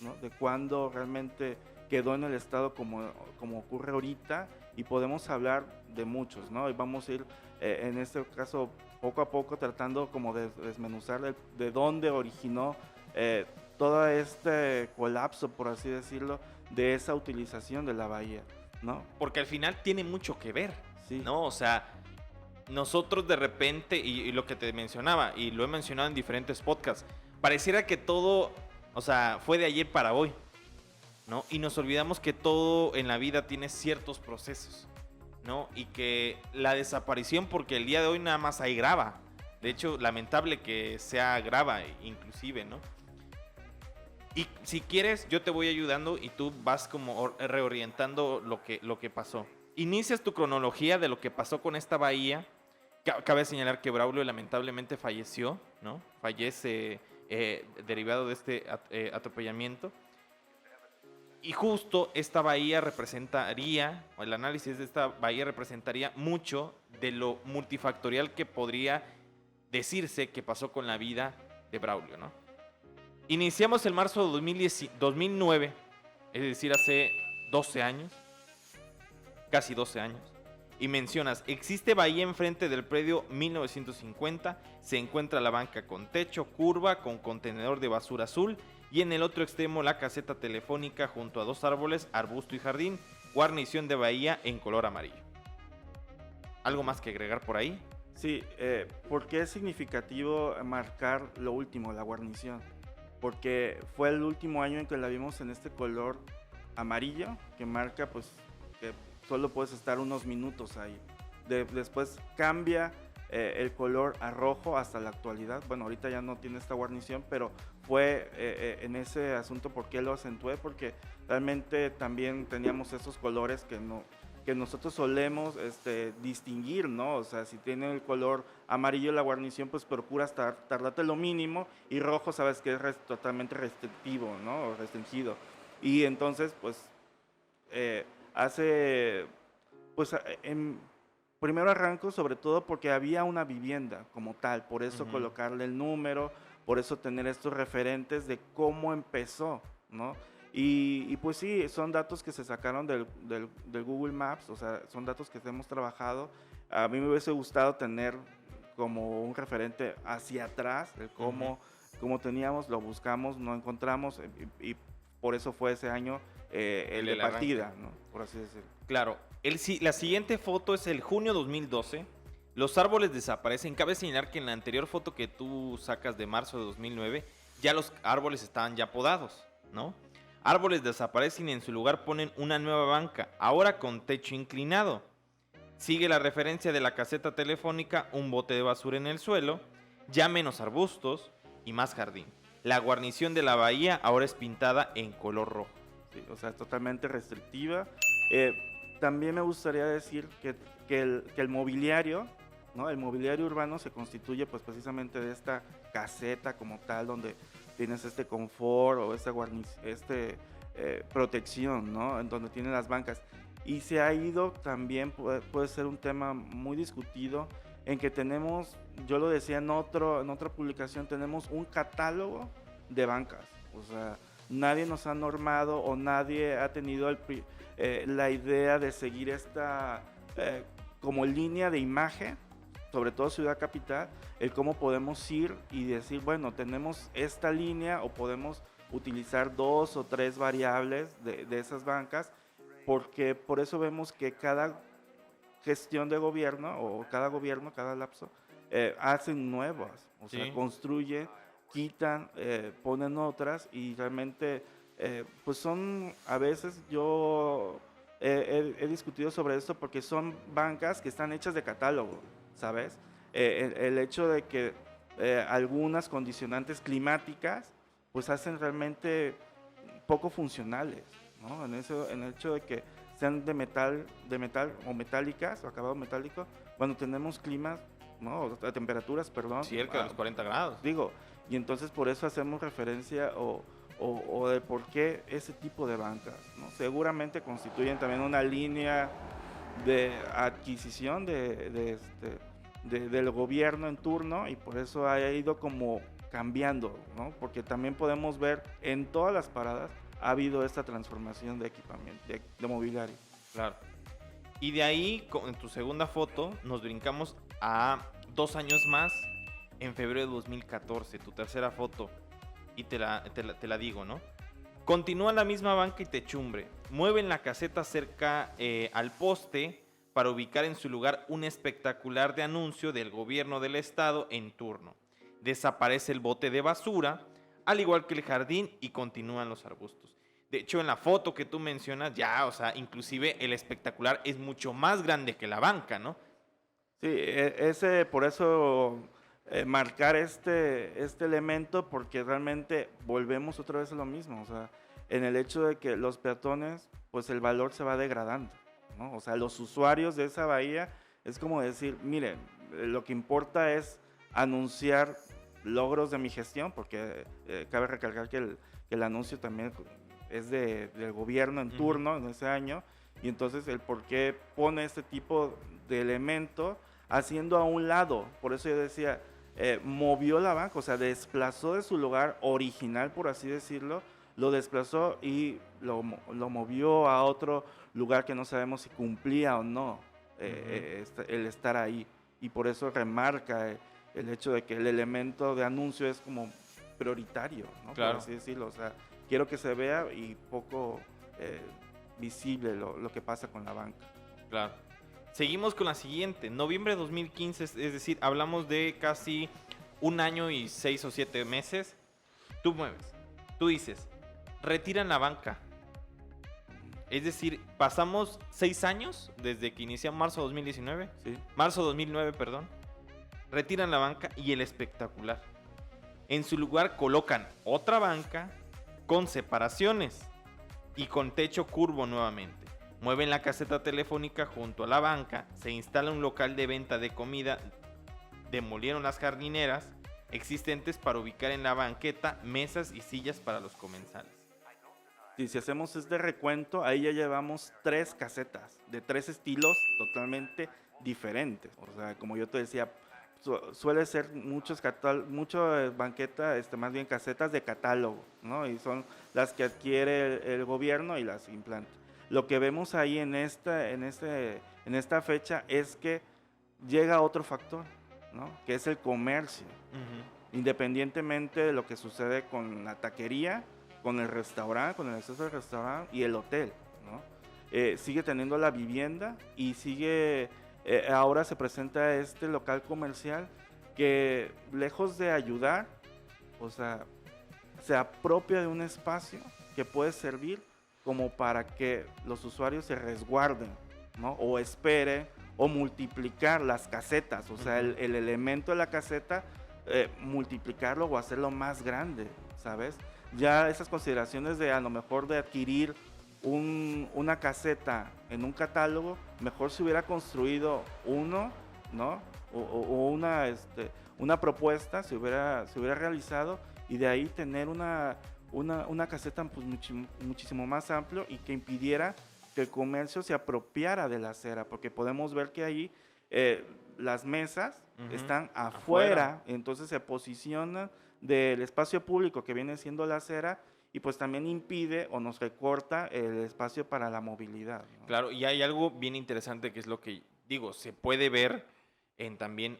[SPEAKER 2] ¿no? De cuándo realmente quedó en el estado como ocurre ahorita, y podemos hablar de muchos, ¿no? Y vamos a ir en este caso poco a poco tratando como de desmenuzar de dónde originó todo este colapso, por así decirlo, de esa utilización de la bahía, ¿no?
[SPEAKER 1] Porque al final tiene mucho que ver,
[SPEAKER 2] Sí.
[SPEAKER 1] ¿no? O sea, nosotros de repente, y lo que te mencionaba, y lo he mencionado en diferentes podcasts, pareciera que todo, o sea, fue de ayer para hoy, ¿no? Y nos olvidamos que todo en la vida tiene ciertos procesos, ¿no? Y que la desaparición, porque el día de hoy nada más hay grava. De hecho, lamentable que sea grava, inclusive, ¿no? Y si quieres, yo te voy ayudando y tú vas como reorientando lo que pasó. Inicias tu cronología de lo que pasó con esta bahía. Cabe señalar que Braulio lamentablemente falleció, ¿no? Fallece derivado de este atropellamiento. Y justo esta bahía representaría, o el análisis de esta bahía representaría mucho de lo multifactorial que podría decirse que pasó con la vida de Braulio, ¿no? Iniciamos el marzo de 2009, es decir, hace 12 años, casi 12 años. Y mencionas, existe bahía enfrente del predio 1950, se encuentra la banca con techo, curva, con contenedor de basura azul, y en el otro extremo la caseta telefónica junto a 2 árboles, arbusto y jardín, guarnición de bahía en color amarillo. ¿Algo más que agregar por ahí?
[SPEAKER 2] Sí, porque es significativo marcar lo último, la guarnición, porque fue el último año en que la vimos en este color amarillo, que marca pues que solo puedes estar unos minutos ahí. Después cambia el color a rojo hasta la actualidad. Bueno, ahorita ya no tiene esta guarnición, pero fue en ese asunto. ¿Por qué lo acentué? Porque realmente también teníamos esos colores que nosotros solemos distinguir, ¿no? O sea, si tiene el color amarillo la guarnición, pues procuras tardarte lo mínimo, y rojo sabes que es totalmente restrictivo, ¿no? O restringido. Y entonces, pues, primero arranco sobre todo porque había una vivienda como tal, por eso colocarle el número, por eso tener estos referentes de cómo empezó, ¿no? Y pues sí, son datos que se sacaron del Google Maps, o sea, son datos que hemos trabajado. A mí me hubiese gustado tener como un referente hacia atrás, de cómo teníamos, lo buscamos, no encontramos, y por eso fue ese año el de partida, ¿no? Por así decirlo.
[SPEAKER 1] Claro, la siguiente foto es el junio 2012. Los árboles desaparecen. Cabe señalar que en la anterior foto que tú sacas de marzo de 2009, ya los árboles estaban ya podados, ¿no? Árboles desaparecen y en su lugar ponen una nueva banca, ahora con techo inclinado. Sigue la referencia de la caseta telefónica, un bote de basura en el suelo, ya menos arbustos y más jardín. La guarnición de la bahía ahora es pintada en color rojo.
[SPEAKER 2] Sí, o sea, es totalmente restrictiva. También me gustaría decir que el mobiliario, ¿no? El mobiliario urbano se constituye pues precisamente de esta caseta como tal, donde tienes este confort o esta protección, ¿no? En donde tienen las bancas. Y se ha ido también, puede ser un tema muy discutido, en que tenemos, yo lo decía en otra publicación, tenemos un catálogo de bancas. O sea, nadie nos ha normado o nadie ha tenido la idea de seguir esta como línea de imagen, sobre todo Ciudad Capital, el cómo podemos ir y decir, bueno, tenemos esta línea o podemos utilizar 2 o 3 variables de esas bancas, porque por eso vemos que cada gestión de gobierno o cada gobierno, cada lapso, hacen nuevas, o sea,
[SPEAKER 1] Sí.
[SPEAKER 2] construyen, quitan, ponen otras y realmente, pues son, a veces yo he discutido sobre esto porque son bancas que están hechas de catálogo, ¿sabes? El hecho de que algunas condicionantes climáticas, pues hacen realmente poco funcionales, ¿no? En el hecho de que sean de metal o metálicas o acabado metálico, cuando tenemos climas, ¿no? A temperaturas, perdón,
[SPEAKER 1] Cerca de los 40 grados.
[SPEAKER 2] digo, y entonces por eso hacemos referencia o de por qué ese tipo de bancas, ¿no? Seguramente constituyen también una línea de adquisición del gobierno en turno y por eso ha ido como cambiando, ¿no? Porque también podemos ver en todas las paradas ha habido esta transformación de equipamiento, de mobiliario.
[SPEAKER 1] Claro. Y de ahí, en tu segunda foto, nos brincamos a 2 años más, en febrero de 2014, tu tercera foto. Y te la digo, ¿no? Continúa la misma banca y techumbre. Mueven la caseta cerca al poste para ubicar en su lugar un espectacular de anuncio del gobierno del estado en turno. Desaparece el bote de basura, al igual que el jardín, y continúan los arbustos. De hecho, en la foto que tú mencionas, ya, o sea, inclusive el espectacular es mucho más grande que la banca, ¿no?
[SPEAKER 2] Sí, por eso marcar este elemento, porque realmente volvemos otra vez a lo mismo, o sea, en el hecho de que los peatones, pues el valor se va degradando, ¿no? O sea, los usuarios de esa bahía es como decir, miren, lo que importa es anunciar logros de mi gestión, porque cabe recalcar que el anuncio también es del gobierno en turno en ese año, y entonces el por qué pone este tipo de elemento haciendo a un lado, por eso yo decía, movió la banca, o sea, desplazó de su lugar original, por así decirlo, lo desplazó y lo movió a otro lugar que no sabemos si cumplía o no el estar ahí. Y por eso remarca el hecho de que el elemento de anuncio es como prioritario, ¿no?
[SPEAKER 1] Claro.
[SPEAKER 2] Por así decirlo, o sea, quiero que se vea y poco visible lo que pasa con la banca.
[SPEAKER 1] Claro. Seguimos con la siguiente. Noviembre de 2015, es decir, hablamos de casi 1 año y 6 o 7 meses. Tú mueves. Tú dices, retiran la banca. Es decir, pasamos 6 años desde que inició marzo de 2019.
[SPEAKER 2] Sí.
[SPEAKER 1] Marzo de 2009, perdón. Retiran la banca y el espectacular. En su lugar colocan otra banca con separaciones y con techo curvo nuevamente. Mueven la caseta telefónica junto a la banca, se instala un local de venta de comida, demolieron las jardineras existentes para ubicar en la banqueta mesas y sillas para los comensales.
[SPEAKER 2] Y si hacemos este recuento, ahí ya llevamos 3 casetas de 3 estilos totalmente diferentes. O sea, como yo te decía, suele ser mucho banqueta, más bien casetas de catálogo, ¿no? Y son las que adquiere el gobierno y las implanta. Lo que vemos ahí en esta fecha es que llega otro factor, ¿no? Que es el comercio. Independientemente de lo que sucede con la taquería, con el restaurante, con el acceso al restaurante y el hotel, ¿no? Sigue teniendo la vivienda y sigue, ahora se presenta este local comercial que lejos de ayudar, o sea, se apropia de un espacio que puede servir como para que los usuarios se resguarden, ¿no? O esperen o multiplicar las casetas, o sea, el elemento de la caseta, multiplicarlo o hacerlo más grande, ¿sabes? Ya esas consideraciones de a lo mejor de adquirir una caseta en un catálogo, mejor se hubiera construido uno, ¿no? O una propuesta se hubiera realizado y de ahí tener una caseta pues muchísimo más amplio y que impidiera que el comercio se apropiara de la acera, porque podemos ver que ahí las mesas están afuera, entonces se posicionan del espacio público que viene siendo la acera y pues también impide o nos recorta el espacio para la movilidad, ¿no?
[SPEAKER 1] Claro, y hay algo bien interesante que es lo que digo, se puede ver también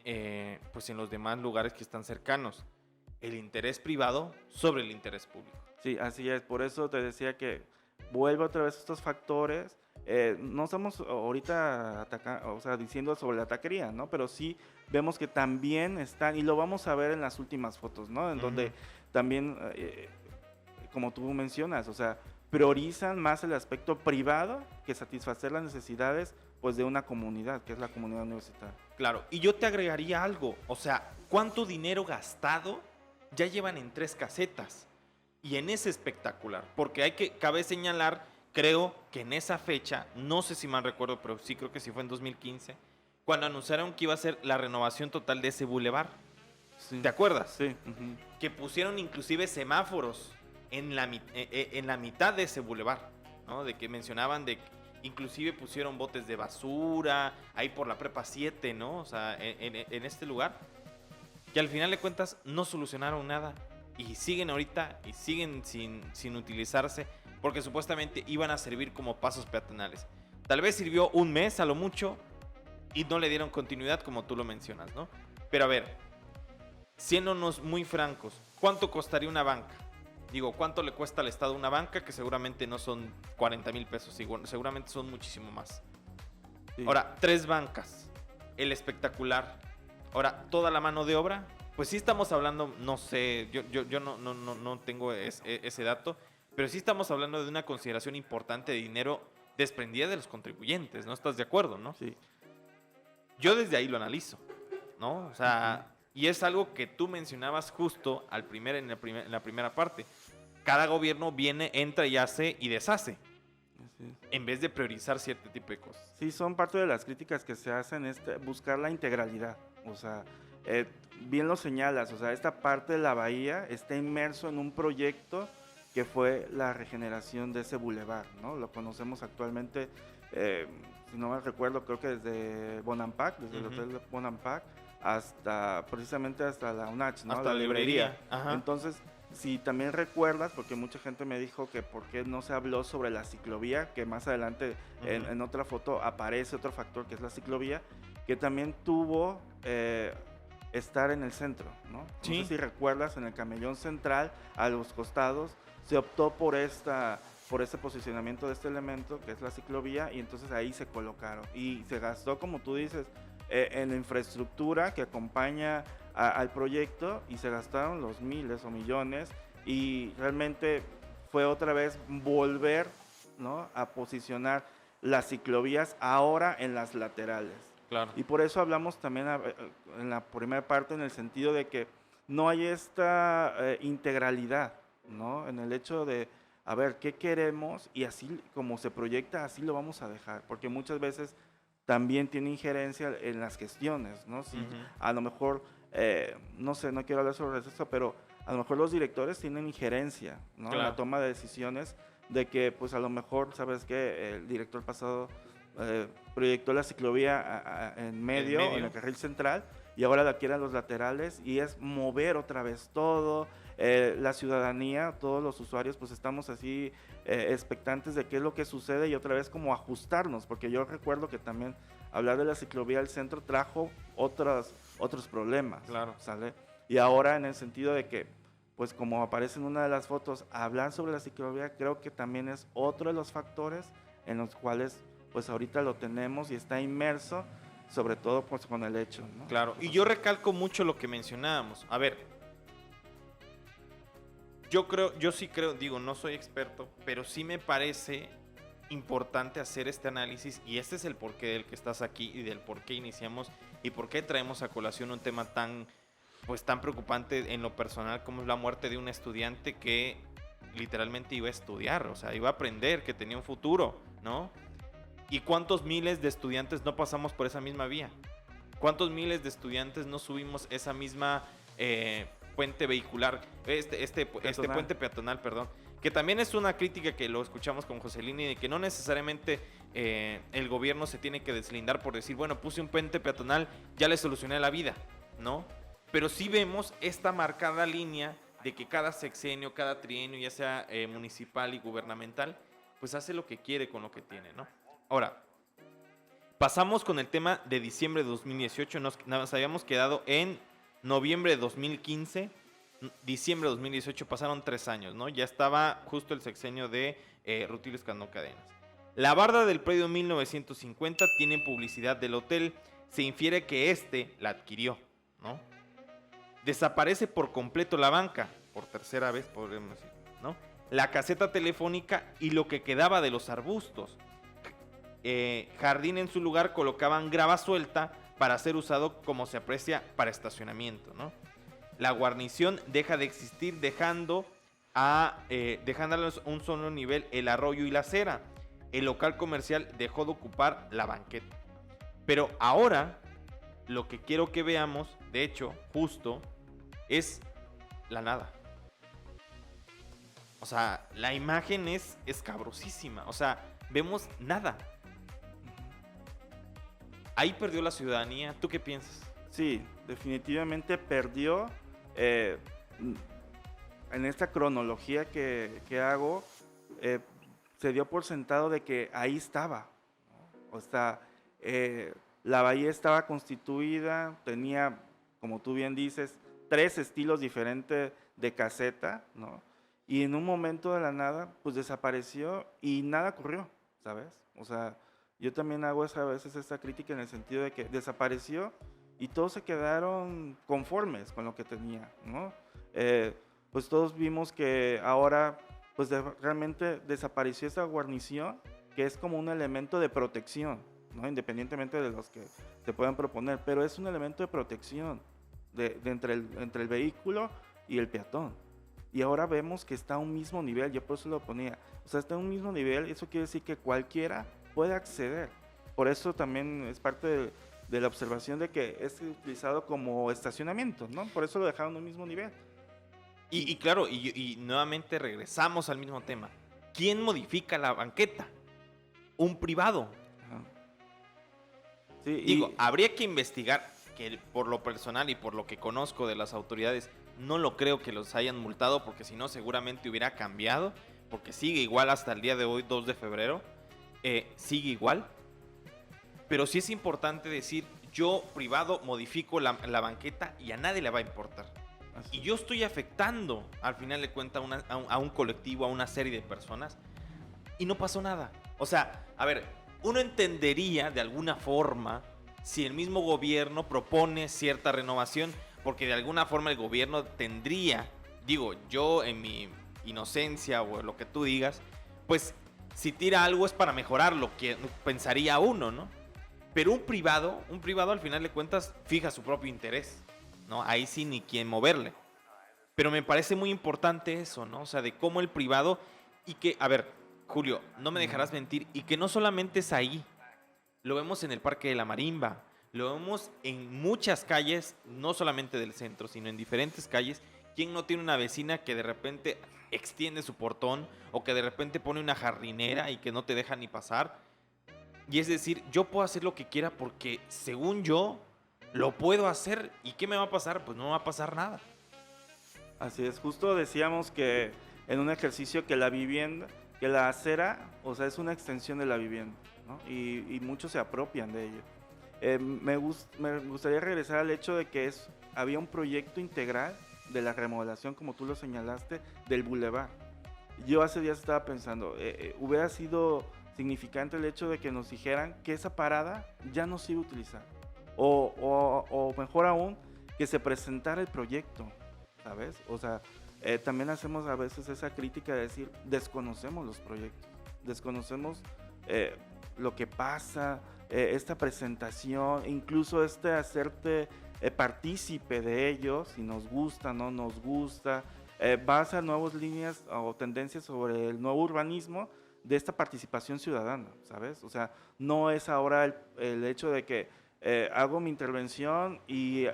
[SPEAKER 1] pues en los demás lugares que están cercanos. el interés privado sobre el interés público.
[SPEAKER 2] Sí, así es. Por eso te decía que vuelvo otra vez a estos factores. No estamos ahorita o sea, diciendo sobre la taquería, ¿no? Pero sí vemos que también están, y lo vamos a ver en las últimas fotos, ¿no? En donde también, como tú mencionas, o sea, priorizan más el aspecto privado que satisfacer las necesidades, pues, de una comunidad, que es la comunidad universitaria.
[SPEAKER 1] Claro, y yo te agregaría algo, o sea, ¿cuánto dinero gastado ya llevan en 3 casetas? Y en ese espectacular, porque cabe señalar, creo que en esa fecha, no sé si mal recuerdo, pero sí creo que sí fue en 2015, cuando anunciaron que iba a ser la renovación total de ese bulevar.
[SPEAKER 2] Sí.
[SPEAKER 1] ¿Te acuerdas?
[SPEAKER 2] Sí.
[SPEAKER 1] Que pusieron inclusive semáforos en la mitad de ese bulevar, ¿no? De que mencionaban de que inclusive pusieron botes de basura, ahí por la prepa 7, ¿no? O sea, en este lugar, que al final de cuentas no solucionaron nada. Y siguen ahorita y siguen sin utilizarse porque supuestamente iban a servir como pasos peatonales. Tal vez sirvió un mes a lo mucho y no le dieron continuidad como tú lo mencionas, ¿no? Pero a ver, siéndonos muy francos, ¿cuánto costaría una banca? Digo, ¿cuánto le cuesta al Estado una banca? Que seguramente no son 40,000 pesos, seguramente son muchísimo más. Sí. Ahora, 3 bancas, el espectacular. Ahora, toda la mano de obra. Pues sí estamos hablando, no sé, yo no tengo ese dato, pero sí estamos hablando de una consideración importante de dinero desprendida de los contribuyentes, ¿no? ¿Estás de acuerdo, no?
[SPEAKER 2] Sí.
[SPEAKER 1] Yo desde ahí lo analizo, ¿no? O sea, y es algo que tú mencionabas justo en la primera parte. Cada gobierno viene, entra y hace y deshace, en vez de priorizar cierto tipo de cosas.
[SPEAKER 2] Sí, son parte de las críticas que se hacen, buscar la integralidad, o sea, bien lo señalas, o sea, esta parte de la bahía está inmerso en un proyecto que fue la regeneración de ese bulevar, ¿no? Lo conocemos actualmente, si no me recuerdo, creo que desde Bonampak, desde el hotel Bonampak, precisamente hasta la UNACH, ¿no?
[SPEAKER 1] Hasta la librería. Ajá.
[SPEAKER 2] Entonces, si también recuerdas, porque mucha gente me dijo que por qué no se habló sobre la ciclovía, que más adelante en otra foto aparece otro factor que es la ciclovía, que también tuvo estar en el centro, ¿no?
[SPEAKER 1] Sí.
[SPEAKER 2] No sé si recuerdas, en el camellón central, a los costados, se optó por ese posicionamiento de este elemento, que es la ciclovía, y entonces ahí se colocaron. Y se gastó, como tú dices, en la infraestructura que acompaña al proyecto, y se gastaron los miles o millones, y realmente fue otra vez volver, ¿no?, a posicionar las ciclovías ahora en las laterales.
[SPEAKER 1] Claro.
[SPEAKER 2] Y por eso hablamos también en la primera parte en el sentido de que no hay esta integralidad, ¿no?, en el hecho de, a ver, ¿qué queremos? Y así como se proyecta, así lo vamos a dejar, porque muchas veces también tiene injerencia en las gestiones, ¿no? Si a lo mejor, no sé, no quiero hablar sobre eso, pero a lo mejor los directores tienen injerencia, ¿no?, en la toma de decisiones, de que pues a lo mejor, ¿sabes qué? El director pasado proyectó la ciclovía en medio, en el carril central, y ahora la quiere a los laterales, y es mover otra vez todo. La ciudadanía, todos los usuarios, pues estamos así expectantes de qué es lo que sucede, y otra vez como ajustarnos, porque yo recuerdo que también hablar de la ciclovía del centro trajo otros problemas,
[SPEAKER 1] claro,
[SPEAKER 2] ¿sale? Y ahora en el sentido de que, pues como aparece en una de las fotos, hablar sobre la ciclovía creo que también es otro de los factores en los cuales pues ahorita lo tenemos y está inmerso, sobre todo pues con el hecho, ¿no?
[SPEAKER 1] Claro, y yo recalco mucho lo que mencionábamos. A ver, yo sí creo, digo, no soy experto, pero sí me parece importante hacer este análisis, y este es el porqué del que estás aquí y del por qué iniciamos y por qué traemos a colación un tema tan preocupante en lo personal como es la muerte de un estudiante que literalmente iba a estudiar, o sea, iba a aprender, que tenía un futuro, ¿no? ¿Y cuántos miles de estudiantes no pasamos por esa misma vía? ¿Cuántos miles de estudiantes no subimos esa misma puente vehicular, este puente peatonal, perdón? Que también es una crítica que lo escuchamos con Joselini, de que no necesariamente el gobierno se tiene que deslindar por decir, bueno, puse un puente peatonal, ya le solucioné la vida, ¿no? Pero sí vemos esta marcada línea de que cada sexenio, cada trienio, ya sea municipal y gubernamental, pues hace lo que quiere con lo que tiene, ¿no? Ahora, pasamos con el tema de diciembre de 2018, nos habíamos quedado en noviembre de 2015, diciembre de 2018, pasaron 3 años, ¿no? Ya estaba justo el sexenio de Rutilio Escandón Cadenas. La barda del predio 1950 tiene publicidad del hotel. Se infiere que este la adquirió, ¿no? Desaparece por completo la banca, por tercera vez, podríamos decir, ¿no? La caseta telefónica y lo que quedaba de los arbustos. Jardín en su lugar colocaban grava suelta para ser usado, como se aprecia, para estacionamiento, ¿no? La guarnición deja de existir, dejándolos un solo nivel el arroyo y la acera. El local comercial dejó de ocupar la banqueta. Pero ahora, lo que quiero que veamos, de hecho, justo, es la nada. O sea, la imagen es escabrosísima. O sea, vemos nada. Ahí perdió la ciudadanía. ¿Tú qué piensas?
[SPEAKER 2] Sí, definitivamente perdió. En esta cronología que hago, se dio por sentado de que ahí estaba, ¿no? O sea, la bahía estaba constituida, tenía, como tú bien dices, 3 estilos diferentes de caseta, ¿no? Y en un momento de la nada, pues desapareció y nada ocurrió, ¿sabes? O sea, yo también hago a veces esta crítica en el sentido de que desapareció y todos se quedaron conformes con lo que tenía, ¿no? Pues todos vimos que ahora pues realmente desapareció esa guarnición que es como un elemento de protección, ¿no? Independientemente de los que se puedan proponer, pero es un elemento de protección entre el vehículo y el peatón. Y ahora vemos que está a un mismo nivel, yo por eso lo ponía, o sea, está a un mismo nivel, eso quiere decir que cualquiera puede acceder. Por eso también es parte de la observación de que es utilizado como estacionamiento, ¿no? Por eso lo dejaron a un mismo nivel.
[SPEAKER 1] Y claro, y nuevamente regresamos al mismo tema. ¿Quién modifica la banqueta? Un privado.
[SPEAKER 2] Ajá. Sí,
[SPEAKER 1] Digo, habría que investigar, que por lo personal y por lo que conozco de las autoridades, no lo creo que los hayan multado, porque si no seguramente hubiera cambiado, porque sigue igual hasta el día de hoy, 2 de febrero, sigue igual. Pero sí es importante decir, yo privado modifico la banqueta y a nadie le va a importar. Y yo estoy afectando, al final de cuentas, a un colectivo, a una serie de personas, y no pasó nada. O sea, a ver, uno entendería de alguna forma si el mismo gobierno propone cierta renovación, porque de alguna forma el gobierno tendría, digo, yo en mi inocencia o lo que tú digas, pues si tira algo es para mejorarlo, que pensaría uno, ¿no? Pero un privado al final de cuentas fija su propio interés, ¿no? Ahí sí ni quien moverle. Pero me parece muy importante eso, ¿no? O sea, de cómo el privado y que, a ver, Julio, no me dejarás mentir, y que no solamente es ahí, lo vemos en el Parque de la Marimba, lo vemos en muchas calles, no solamente del centro, sino en diferentes calles. ¿Quién no tiene una vecina que de repente extiende su portón o que de repente pone una jardinera y que no te deja ni pasar? Y es decir, yo puedo hacer lo que quiera porque según yo lo puedo hacer. ¿Y qué me va a pasar? Pues no me va a pasar nada.
[SPEAKER 2] Así es, justo decíamos que en un ejercicio que la vivienda, que la acera, o sea, es una extensión de la vivienda, ¿no? Y muchos se apropian de ello. Me gustaría regresar al hecho de que había un proyecto integral de la remodelación, como tú lo señalaste, del bulevar. Yo hace días estaba pensando, hubiera sido significante el hecho de que nos dijeran que esa parada ya no se iba a utilizar. O mejor aún, que se presentara el proyecto, ¿sabes? O sea, también hacemos a veces esa crítica de decir, desconocemos los proyectos, desconocemos lo que pasa, esta presentación, incluso hacerte partícipe de ellos, si nos gusta, no nos gusta, vas a nuevas líneas o tendencias sobre el nuevo urbanismo de esta participación ciudadana, ¿sabes? O sea, no es ahora el hecho de que hago mi intervención y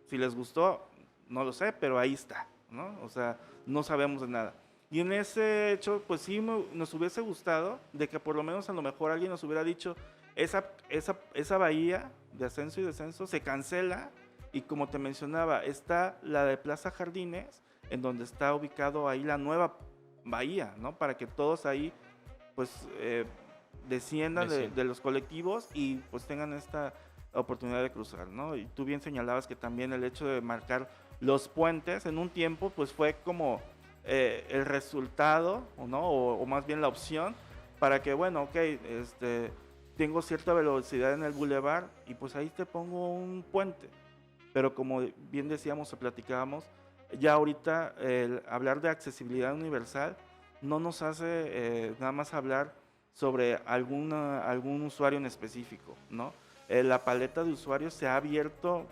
[SPEAKER 2] si les gustó, no lo sé, pero ahí está, ¿no? O sea, no sabemos de nada. Y en ese hecho, pues sí nos hubiese gustado de que por lo menos a lo mejor alguien nos hubiera dicho, esa bahía de ascenso y descenso se cancela y como te mencionaba, está la de Plaza Jardines, en donde está ubicado ahí la nueva bahía, ¿no? Para que todos ahí, pues, desciendan de los colectivos y pues tengan esta oportunidad de cruzar, ¿no? Y tú bien señalabas que también el hecho de marcar los puentes en un tiempo pues fue como el resultado, ¿no? O más bien la opción para que, bueno, ok, tengo cierta velocidad en el bulevar y pues ahí te pongo un puente. Pero como bien decíamos o platicábamos, ya ahorita el hablar de accesibilidad universal no nos hace nada más hablar sobre algún usuario en específico, ¿no? La paleta de usuarios se ha abierto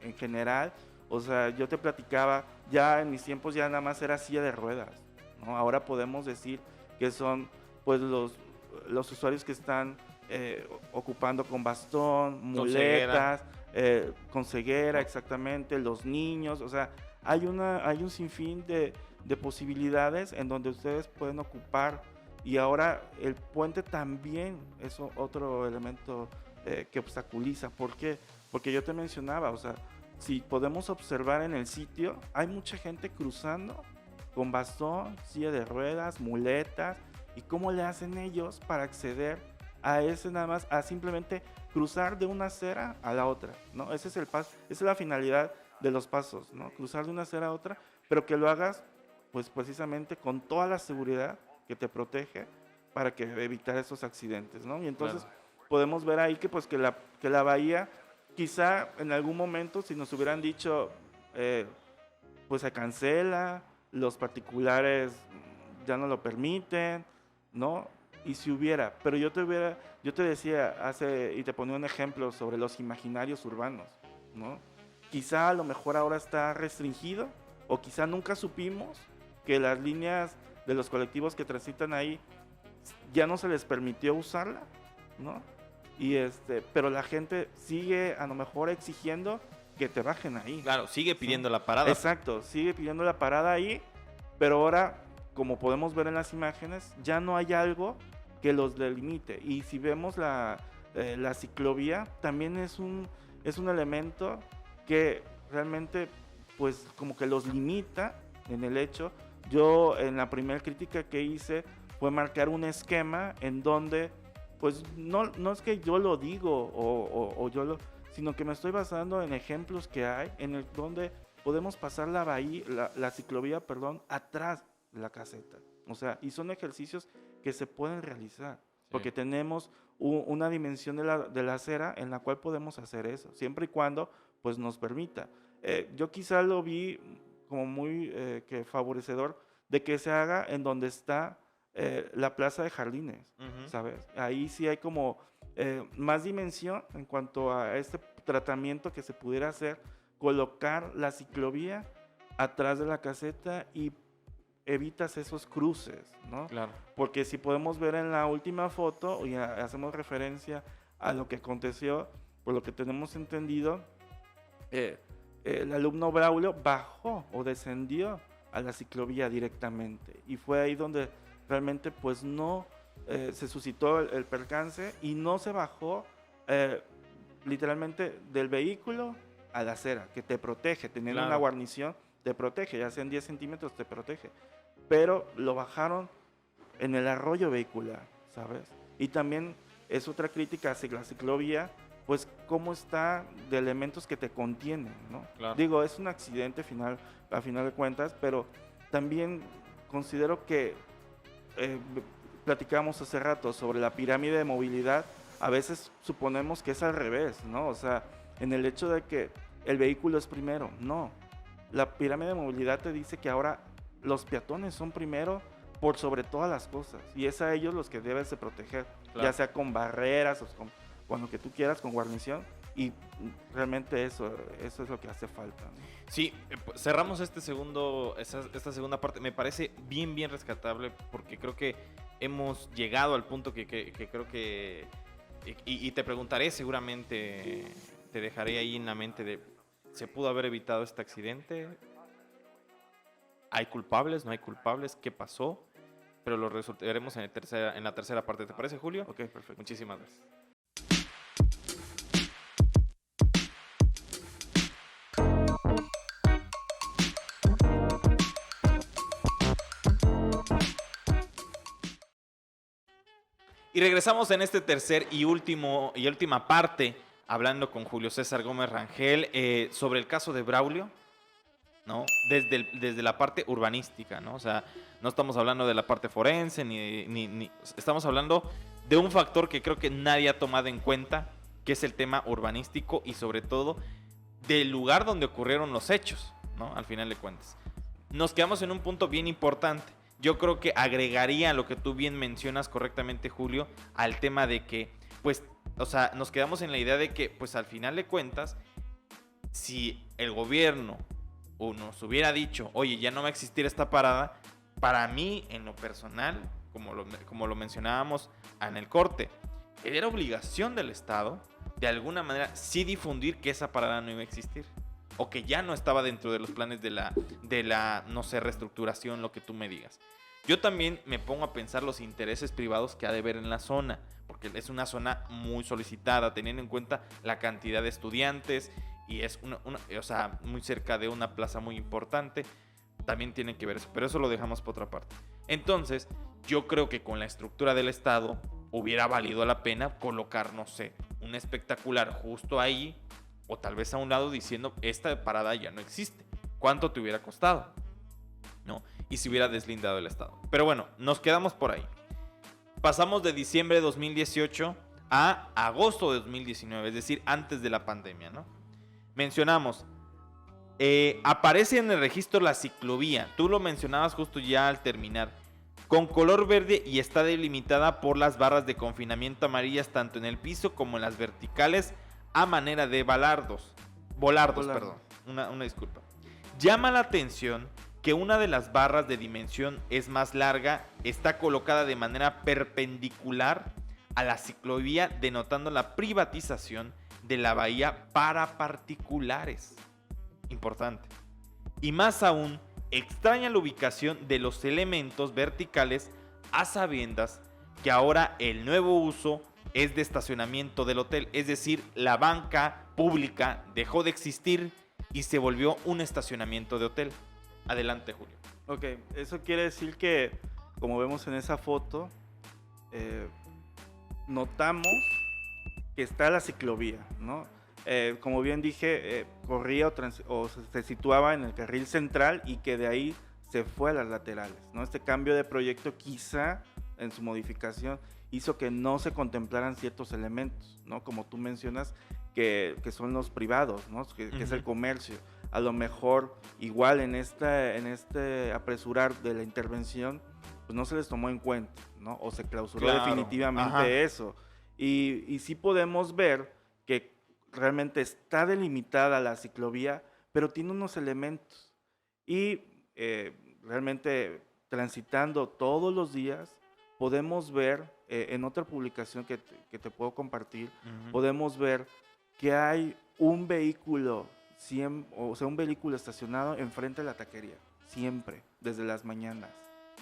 [SPEAKER 2] en general. O sea, yo te platicaba, ya en mis tiempos ya nada más era silla de ruedas, ¿no? Ahora podemos decir que son pues los usuarios que están ocupando con bastón, muletas, con ceguera, exactamente, los niños, o sea, hay un sinfín de posibilidades en donde ustedes pueden ocupar, y ahora el puente también es otro elemento que obstaculiza. ¿Por qué? Porque yo te mencionaba, o sea, si podemos observar en el sitio, hay mucha gente cruzando con bastón, silla de ruedas, muletas, y cómo le hacen ellos para acceder a ese nada más, a simplemente cruzar de una acera a la otra, ¿no? Ese es el paso, esa es la finalidad de los pasos, ¿no? Cruzar de una acera a otra, pero que lo hagas, pues precisamente con toda la seguridad que te protege para que evitar esos accidentes, ¿no? Y entonces podemos ver ahí que pues que la bahía, quizá en algún momento si nos hubieran dicho, pues se cancela, los particulares ya no lo permiten, ¿no? Y si hubiera, pero yo te decía y te ponía un ejemplo sobre los imaginarios urbanos, ¿no? Quizá a lo mejor ahora está restringido, o quizá nunca supimos que las líneas de los colectivos que transitan ahí ya no se les permitió usarla, ¿no? Pero la gente sigue a lo mejor exigiendo que te bajen ahí.
[SPEAKER 1] Claro, sigue pidiendo la parada.
[SPEAKER 2] Exacto, sigue pidiendo la parada ahí, pero ahora, como podemos ver en las imágenes, ya no hay algo que los delimite. Y si vemos la ciclovía, también es un elemento que realmente, pues, como que los limita en el hecho. Yo, en la primera crítica que hice, fue marcar un esquema en donde, pues, no es que yo lo digo sino que me estoy basando en ejemplos que hay, donde podemos pasar la ciclovía, atrás de la caseta. O sea, y son ejercicios que se pueden realizar, porque tenemos una dimensión de la acera en la cual podemos hacer eso, siempre y cuando pues nos permita. Yo quizá lo vi como muy que favorecedor de que se haga en donde está la plaza de Jardines, ¿sabes? Ahí sí hay como más dimensión en cuanto a este tratamiento que se pudiera hacer, colocar la ciclovía atrás de la caseta y evitas esos cruces, ¿no? Claro. Porque si podemos ver en la última foto, y hacemos referencia a lo que aconteció, por lo que tenemos entendido, el alumno Braulio bajó o descendió a la ciclovía directamente, y fue ahí donde realmente pues no se suscitó el percance, y no se bajó literalmente del vehículo a la acera, que te protege, teniendo una guarnición, te protege, ya sean 10 centímetros, te protege. Pero lo bajaron en el arroyo vehicular, ¿sabes? Y también es otra crítica hacia la ciclovía, pues cómo está de elementos que te contienen, ¿no? Claro. Digo, es un accidente a final de cuentas, pero también considero que platicamos hace rato sobre la pirámide de movilidad. A veces suponemos que es al revés, ¿no? O sea, en el hecho de que el vehículo es primero. No, la pirámide de movilidad te dice que ahora los peatones son primero por sobre todas las cosas, y es a ellos los que debes de proteger, ya sea con barreras o con lo que tú quieras, con guarnición, y realmente eso es lo que hace falta, ¿no?
[SPEAKER 1] Sí, cerramos esta segunda parte. Me parece bien rescatable, porque creo que hemos llegado al punto que creo que... Y te preguntaré seguramente, te dejaré ahí en la mente de, ¿se pudo haber evitado este accidente? ¿Hay culpables? ¿No hay culpables? ¿Qué pasó? Pero lo resolveremos en la tercera parte. ¿Te parece, Julio?
[SPEAKER 2] Ok, perfecto.
[SPEAKER 1] Muchísimas gracias. Y regresamos en este tercer y última parte, hablando con Julio César Gómez Rangel sobre el caso de Braulio. ¿no? Desde la parte urbanística, ¿no? O sea, no estamos hablando de la parte forense, ni estamos hablando de un factor que creo que nadie ha tomado en cuenta, que es el tema urbanístico y sobre todo del lugar donde ocurrieron los hechos, ¿no? Al final de cuentas. Nos quedamos en un punto bien importante. Yo creo que agregaría lo que tú bien mencionas correctamente, Julio, al tema de que, pues, o sea, nos quedamos en la idea de que, pues, al final de cuentas, si el gobierno o nos hubiera dicho, oye, ya no va a existir esta parada, para mí, en lo personal, como lo mencionábamos en el corte, era obligación del Estado, de alguna manera, sí difundir que esa parada no iba a existir. O que ya no estaba dentro de los planes de la, no sé, reestructuración, lo que tú me digas. Yo también me pongo a pensar los intereses privados que ha de haber en la zona, porque es una zona muy solicitada, teniendo en cuenta la cantidad de estudiantes y es o sea, muy cerca de una plaza muy importante. También tiene que ver eso, pero eso lo dejamos por otra parte. Entonces, yo creo que con la estructura del Estado hubiera valido la pena colocar, no sé, un espectacular justo ahí, o tal vez a un lado diciendo, esta parada ya no existe. ¿Cuánto te hubiera costado? ¿No? Y se hubiera deslindado el Estado. Pero bueno, nos quedamos por ahí. Pasamos de diciembre de 2018 a agosto de 2019, es decir, antes de la pandemia, ¿no? Mencionamos, aparece en el registro la ciclovía. Tú lo mencionabas justo ya al terminar. Con color verde y está delimitada por las barras de confinamiento amarillas tanto en el piso como en las verticales a manera de volardos, perdón, una disculpa. Llama la atención que una de las barras de dimensión es más larga, está colocada de manera perpendicular a la ciclovía, denotando la privatización de la bahía para particulares. Importante. Y más aún, extraña la ubicación de los elementos verticales a sabiendas que ahora el nuevo uso es de estacionamiento del hotel, es decir, la banca pública dejó de existir y se volvió un estacionamiento de hotel. Adelante, Julio.
[SPEAKER 2] Ok, eso quiere decir que, como vemos en esa foto, notamos que está la ciclovía, ¿no? Como bien dije, corría o se situaba en el carril central y que de ahí se fue a las laterales, ¿no? Este cambio de proyecto quizá en su modificación hizo que no se contemplaran ciertos elementos, ¿no? Como tú mencionas, que son los privados, ¿no? Que es el comercio. A lo mejor, igual en este apresurar de la intervención, pues no se les tomó en cuenta, ¿no? O se clausuró definitivamente eso. Y sí podemos ver que realmente está delimitada la ciclovía, pero tiene unos elementos. Y realmente transitando todos los días, podemos ver, en otra publicación que te puedo compartir, podemos ver que hay un vehículo, un vehículo estacionado enfrente de la taquería, siempre, desde las mañanas.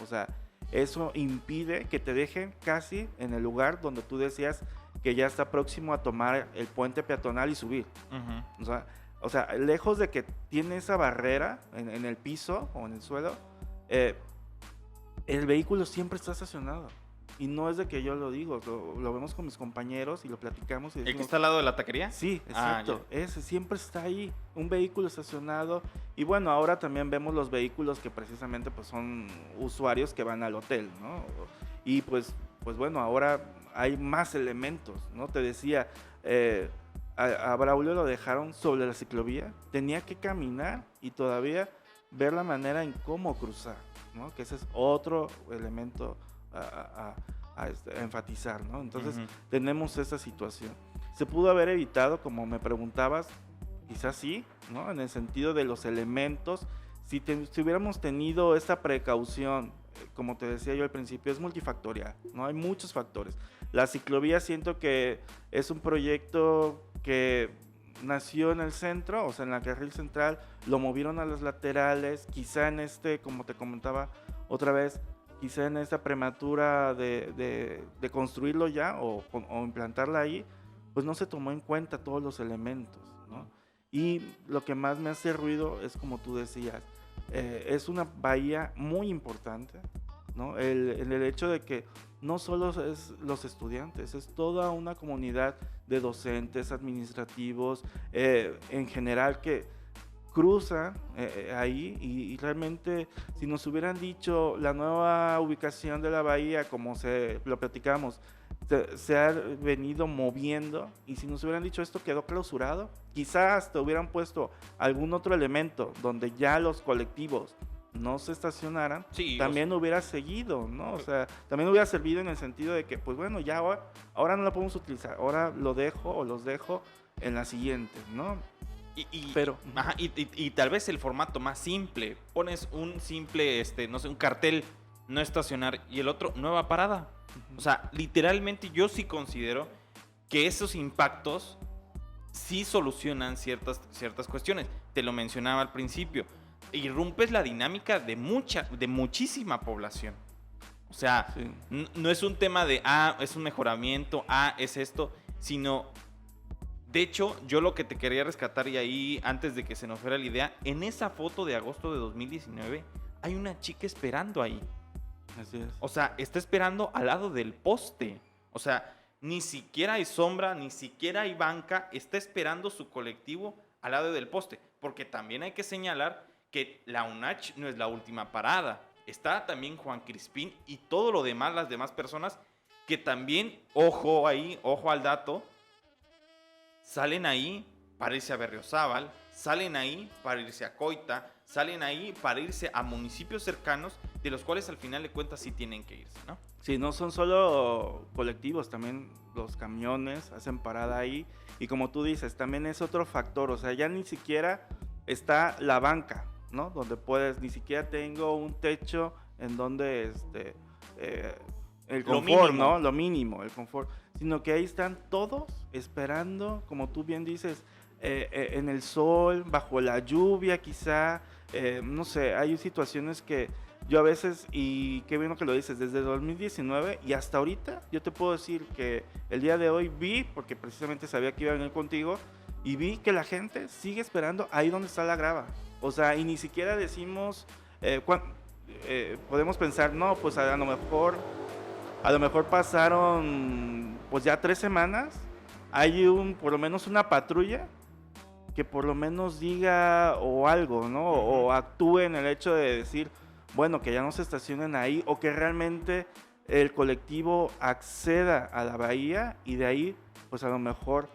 [SPEAKER 2] O sea, eso impide que te dejen casi en el lugar donde tú decías que ya está próximo a tomar el puente peatonal y subir. O sea, lejos de que tiene esa barrera en el piso o en el suelo, el vehículo siempre está estacionado. Y no es de que yo lo digo, lo vemos con mis compañeros y lo platicamos. Y decimos,
[SPEAKER 1] ¿el que está al lado de la taquería?
[SPEAKER 2] Sí, exacto. Ese siempre está ahí, un vehículo estacionado. Y bueno, ahora también vemos los vehículos que precisamente pues, son usuarios que van al hotel, ¿no? Y pues bueno, ahora hay más elementos, ¿no? Te decía, a Braulio lo dejaron sobre la ciclovía, tenía que caminar y todavía ver la manera en cómo cruzar, ¿no? Que ese es otro elemento a enfatizar, ¿no? Entonces tenemos esa situación. ¿Se pudo haber evitado, como me preguntabas? Quizás sí, ¿no? En el sentido de los elementos, si hubiéramos tenido esta precaución, como te decía yo al principio, es multifactorial, ¿no? Hay muchos factores. La ciclovía siento que es un proyecto que nació en el centro, o sea, en la carril central, lo movieron a las laterales, quizá en como te comentaba otra vez, quizá en esta prematura de construirlo ya o implantarla ahí, pues no se tomó en cuenta todos los elementos, ¿no? Y lo que más me hace ruido es, como tú decías, es una bahía muy importante, ¿no? El hecho de que no solo es los estudiantes, es toda una comunidad de docentes, administrativos, en general, que cruzan ahí y realmente si nos hubieran dicho la nueva ubicación de la bahía, como lo platicamos, se ha venido moviendo, y si nos hubieran dicho esto quedó clausurado, quizás te hubieran puesto algún otro elemento donde ya los colectivos no se estacionaran,
[SPEAKER 1] Sí,
[SPEAKER 2] también hubiera seguido, ¿no? O sea, también hubiera servido en el sentido de que, pues bueno, ya ahora no la podemos utilizar, ahora lo dejo o los dejo en la siguiente, ¿no? Pero
[SPEAKER 1] Ajá, y tal vez el formato más simple. Pones un simple, no sé, un cartel no estacionar y el otro nueva parada. O sea, literalmente yo sí considero que esos impactos sí solucionan ciertas cuestiones. Te lo mencionaba al principio. Irrumpes la dinámica de muchísima población. O sea,
[SPEAKER 2] sí.
[SPEAKER 1] no es un tema de, es un mejoramiento, es esto, sino... De hecho, yo lo que te quería rescatar, y ahí, antes de que se nos fuera la idea, en esa foto de agosto de 2019, hay una chica esperando ahí.
[SPEAKER 2] Así es.
[SPEAKER 1] O sea, está esperando al lado del poste. O sea, ni siquiera hay sombra, ni siquiera hay banca, está esperando su colectivo al lado del poste. Porque también hay que señalar que la UNACH no es la última parada. Está también Juan Crispín y todo lo demás, las demás personas que también, ojo ahí, ojo al dato, salen ahí para irse a Berriozábal, salen ahí para irse a Coita, salen ahí para irse a municipios cercanos, de los cuales al final de cuentas sí tienen que irse, ¿no?
[SPEAKER 2] Sí, no son solo colectivos, también los camiones hacen parada ahí. Y como tú dices, también es otro factor, o sea, ya ni siquiera está la banca, ¿no? Donde puedes, ni siquiera tengo un techo en donde el confort, ¿no? Lo mínimo, el confort. Sino que ahí están todos esperando, como tú bien dices, en el sol, bajo la lluvia quizá, no sé, hay situaciones que yo a veces, y qué bueno que lo dices, desde 2019 y hasta ahorita, yo te puedo decir que el día de hoy vi, porque precisamente sabía que iba a venir contigo, y vi que la gente sigue esperando ahí donde está la grava. O sea, y ni siquiera decimos, podemos pensar, no, pues a lo mejor pasaron pues ya 3 semanas, hay por lo menos una patrulla que por lo menos diga o algo, ¿no? O actúe en el hecho de decir, bueno, que ya no se estacionen ahí, o que realmente el colectivo acceda a la bahía y de ahí pues a lo mejor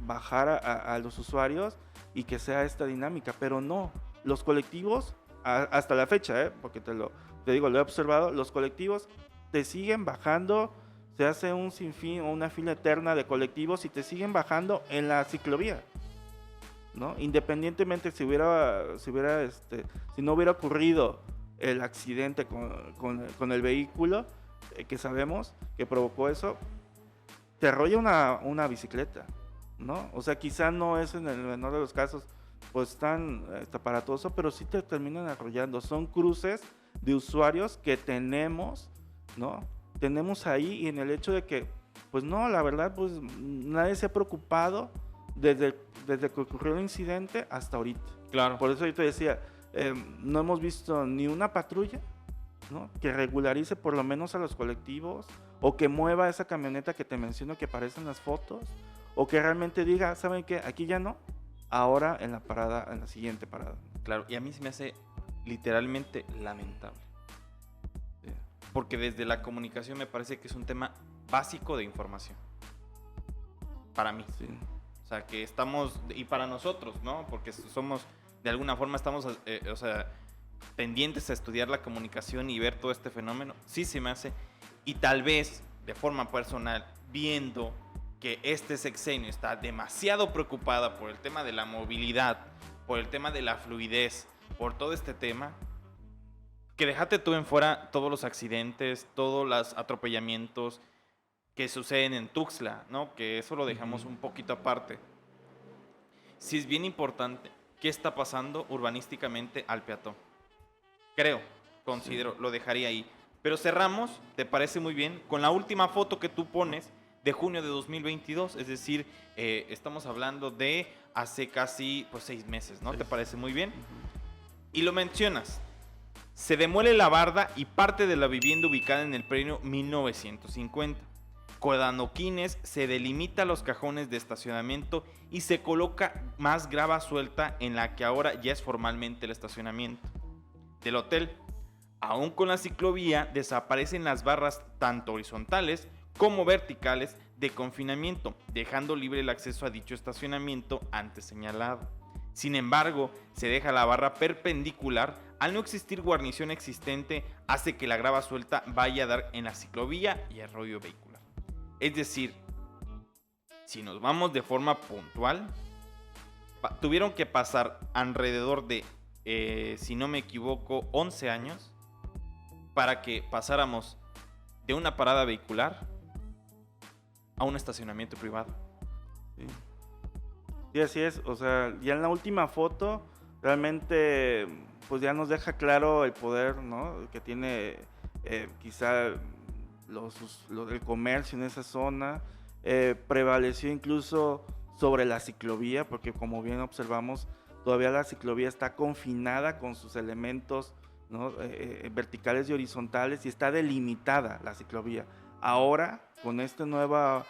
[SPEAKER 2] bajar a los usuarios y que sea esta dinámica. Pero no, los colectivos hasta la fecha, porque te digo, lo he observado, los colectivos te siguen bajando, se hace un sinfín o una fila eterna de colectivos y te siguen bajando en la ciclovía, ¿no? Independientemente si no hubiera ocurrido el accidente con el vehículo que sabemos que provocó eso, te arrolla una bicicleta, ¿no? O sea, quizá no es en el menor de los casos pues tan aparatoso, pero sí te terminan arrollando. Son cruces de usuarios que tenemos, ¿no? Tenemos ahí, y en el hecho de que, pues no, la verdad, pues nadie se ha preocupado desde que ocurrió el incidente hasta ahorita.
[SPEAKER 1] Claro.
[SPEAKER 2] Por eso yo te decía, no hemos visto ni una patrulla, ¿no? Que regularice por lo menos a los colectivos, o que mueva esa camioneta que te menciono que aparece en las fotos, o que realmente diga, ¿saben qué? Aquí ya no, ahora en la siguiente parada.
[SPEAKER 1] Claro, y a mí se me hace literalmente lamentable. Porque desde la comunicación me parece que es un tema básico de información. Para mí.
[SPEAKER 2] Sí.
[SPEAKER 1] O sea, que estamos, y para nosotros, ¿no? Porque somos, de alguna forma estamos, pendientes a estudiar la comunicación y ver todo este fenómeno. Sí se me hace. Y tal vez, de forma personal, viendo que este sexenio está demasiado preocupada por el tema de la movilidad, por el tema de la fluidez, por todo este tema, que déjate tú en fuera todos los accidentes, todos los atropellamientos que suceden en Tuxtla, ¿no? Que eso lo dejamos un poquito aparte. Sí es bien importante qué está pasando urbanísticamente al peatón. Considero, lo dejaría ahí. Pero cerramos, ¿te parece muy bien? Con la última foto que tú pones de junio de 2022, es decir, estamos hablando de hace casi 6 meses, ¿no? Sí. ¿Te parece muy bien? Y lo mencionas. Se demuele la barda y parte de la vivienda ubicada en el predio 1950. con adoquines, se delimita los cajones de estacionamiento y se coloca más grava suelta en la que ahora ya es formalmente el estacionamiento del hotel. Aún con la ciclovía, desaparecen las barras tanto horizontales como verticales de confinamiento, dejando libre el acceso a dicho estacionamiento antes señalado. Sin embargo, se deja la barra perpendicular. Al no existir guarnición existente, hace que la grava suelta vaya a dar en la ciclovía y el rollo vehicular. Es decir, si nos vamos de forma puntual, tuvieron que pasar alrededor de, si no me equivoco, 11 años para que pasáramos de una parada vehicular a un estacionamiento privado.
[SPEAKER 2] Sí. Sí, así es. O sea, ya en la última foto realmente pues ya nos deja claro el poder, ¿no?, que tiene quizá el comercio en esa zona. Prevaleció incluso sobre la ciclovía, porque como bien observamos, todavía la ciclovía está confinada con sus elementos, ¿no?, verticales y horizontales, y está delimitada la ciclovía. Ahora, con esta nueva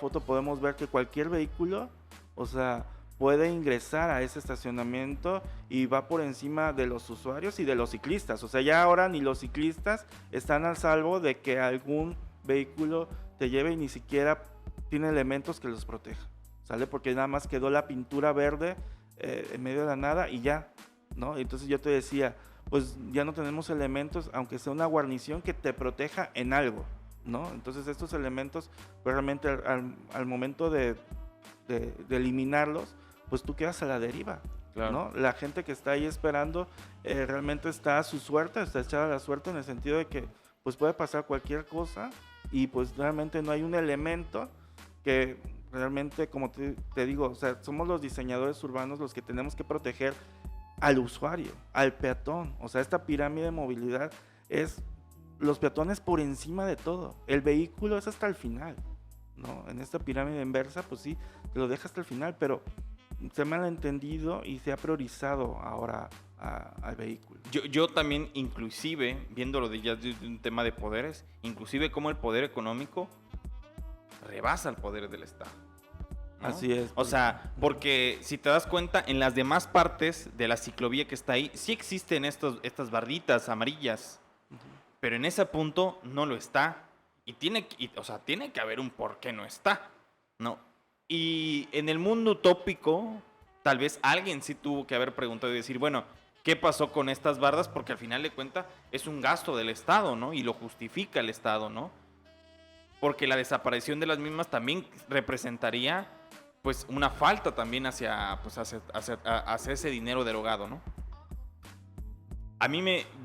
[SPEAKER 2] foto podemos ver que cualquier vehículo, o sea, puede ingresar a ese estacionamiento y va por encima de los usuarios y de los ciclistas. O sea, ya ahora ni los ciclistas están al salvo de que algún vehículo te lleve y ni siquiera tiene elementos que los proteja, ¿sale? Porque nada más quedó la pintura verde en medio de la nada y ya, ¿no? Entonces yo te decía, pues ya no tenemos elementos, aunque sea una guarnición que te proteja en algo, ¿no? Entonces estos elementos, pues realmente al momento de eliminarlos, pues tú quedas a la deriva, claro, ¿no? La gente que está ahí esperando realmente está a su suerte, está echada a la suerte en el sentido de que pues puede pasar cualquier cosa y pues realmente no hay un elemento que realmente, como te digo, o sea, somos los diseñadores urbanos los que tenemos que proteger al usuario, al peatón. O sea, esta pirámide de movilidad es los peatones por encima de todo, el vehículo es hasta el final, ¿no? En esta pirámide inversa, pues sí, te lo deja hasta el final, pero se ha malentendido y se ha priorizado ahora al vehículo.
[SPEAKER 1] Yo también, inclusive, viéndolo ya de un tema de poderes, inclusive como el poder económico rebasa el poder del Estado, ¿no?
[SPEAKER 2] Así es.
[SPEAKER 1] O sea, porque si te das cuenta, en las demás partes de la ciclovía que está ahí, sí existen estas barritas amarillas, pero en ese punto no lo está. Y tiene que haber un por qué no está, ¿no? Y en el mundo utópico, tal vez alguien sí tuvo que haber preguntado y decir, bueno, ¿qué pasó con estas bardas? Porque al final de cuentas es un gasto del Estado, ¿no? Y lo justifica el Estado, ¿no? Porque la desaparición de las mismas también representaría, pues, una falta también hacia ese dinero derogado, ¿no?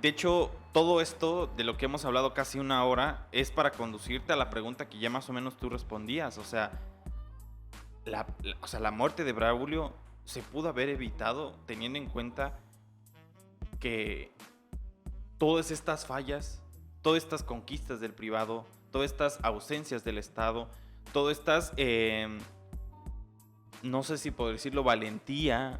[SPEAKER 1] De hecho, todo esto de lo que hemos hablado casi una hora es para conducirte a la pregunta que ya más o menos tú respondías. O sea, la muerte de Braulio se pudo haber evitado teniendo en cuenta que todas estas fallas, todas estas conquistas del privado, todas estas ausencias del Estado, todas estas, no sé si puedo decirlo, valentía,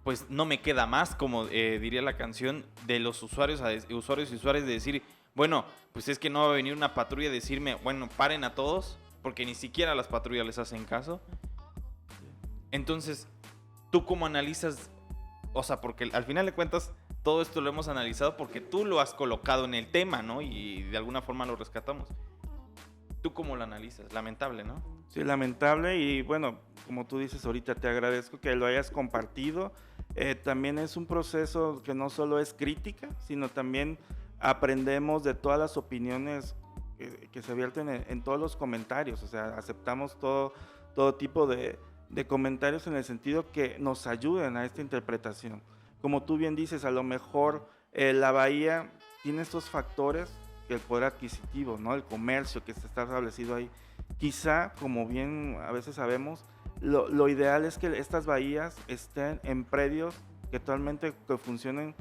[SPEAKER 1] pues no me queda más, como diría la canción, de los usuarios y usuarios de decir, bueno, pues es que no va a venir una patrulla a decirme, bueno, paren a todos, porque ni siquiera las patrullas les hacen caso. Entonces, ¿tú cómo analizas? O sea, porque al final de cuentas, todo esto lo hemos analizado porque tú lo has colocado en el tema, ¿no? Y de alguna forma lo rescatamos. ¿Tú cómo lo analizas? Lamentable, ¿no?
[SPEAKER 2] Sí, lamentable, y bueno, como tú dices ahorita, te agradezco que lo hayas compartido. También es un proceso que no solo es crítica, sino también aprendemos de todas las opiniones que se vierten en todos los comentarios. O sea, aceptamos todo tipo de comentarios en el sentido que nos ayuden a esta interpretación. Como tú bien dices, a lo mejor la bahía tiene estos factores, el poder adquisitivo, ¿no? El comercio que está establecido ahí. Quizá, como bien a veces sabemos, lo ideal es que estas bahías estén en predios que actualmente funcionen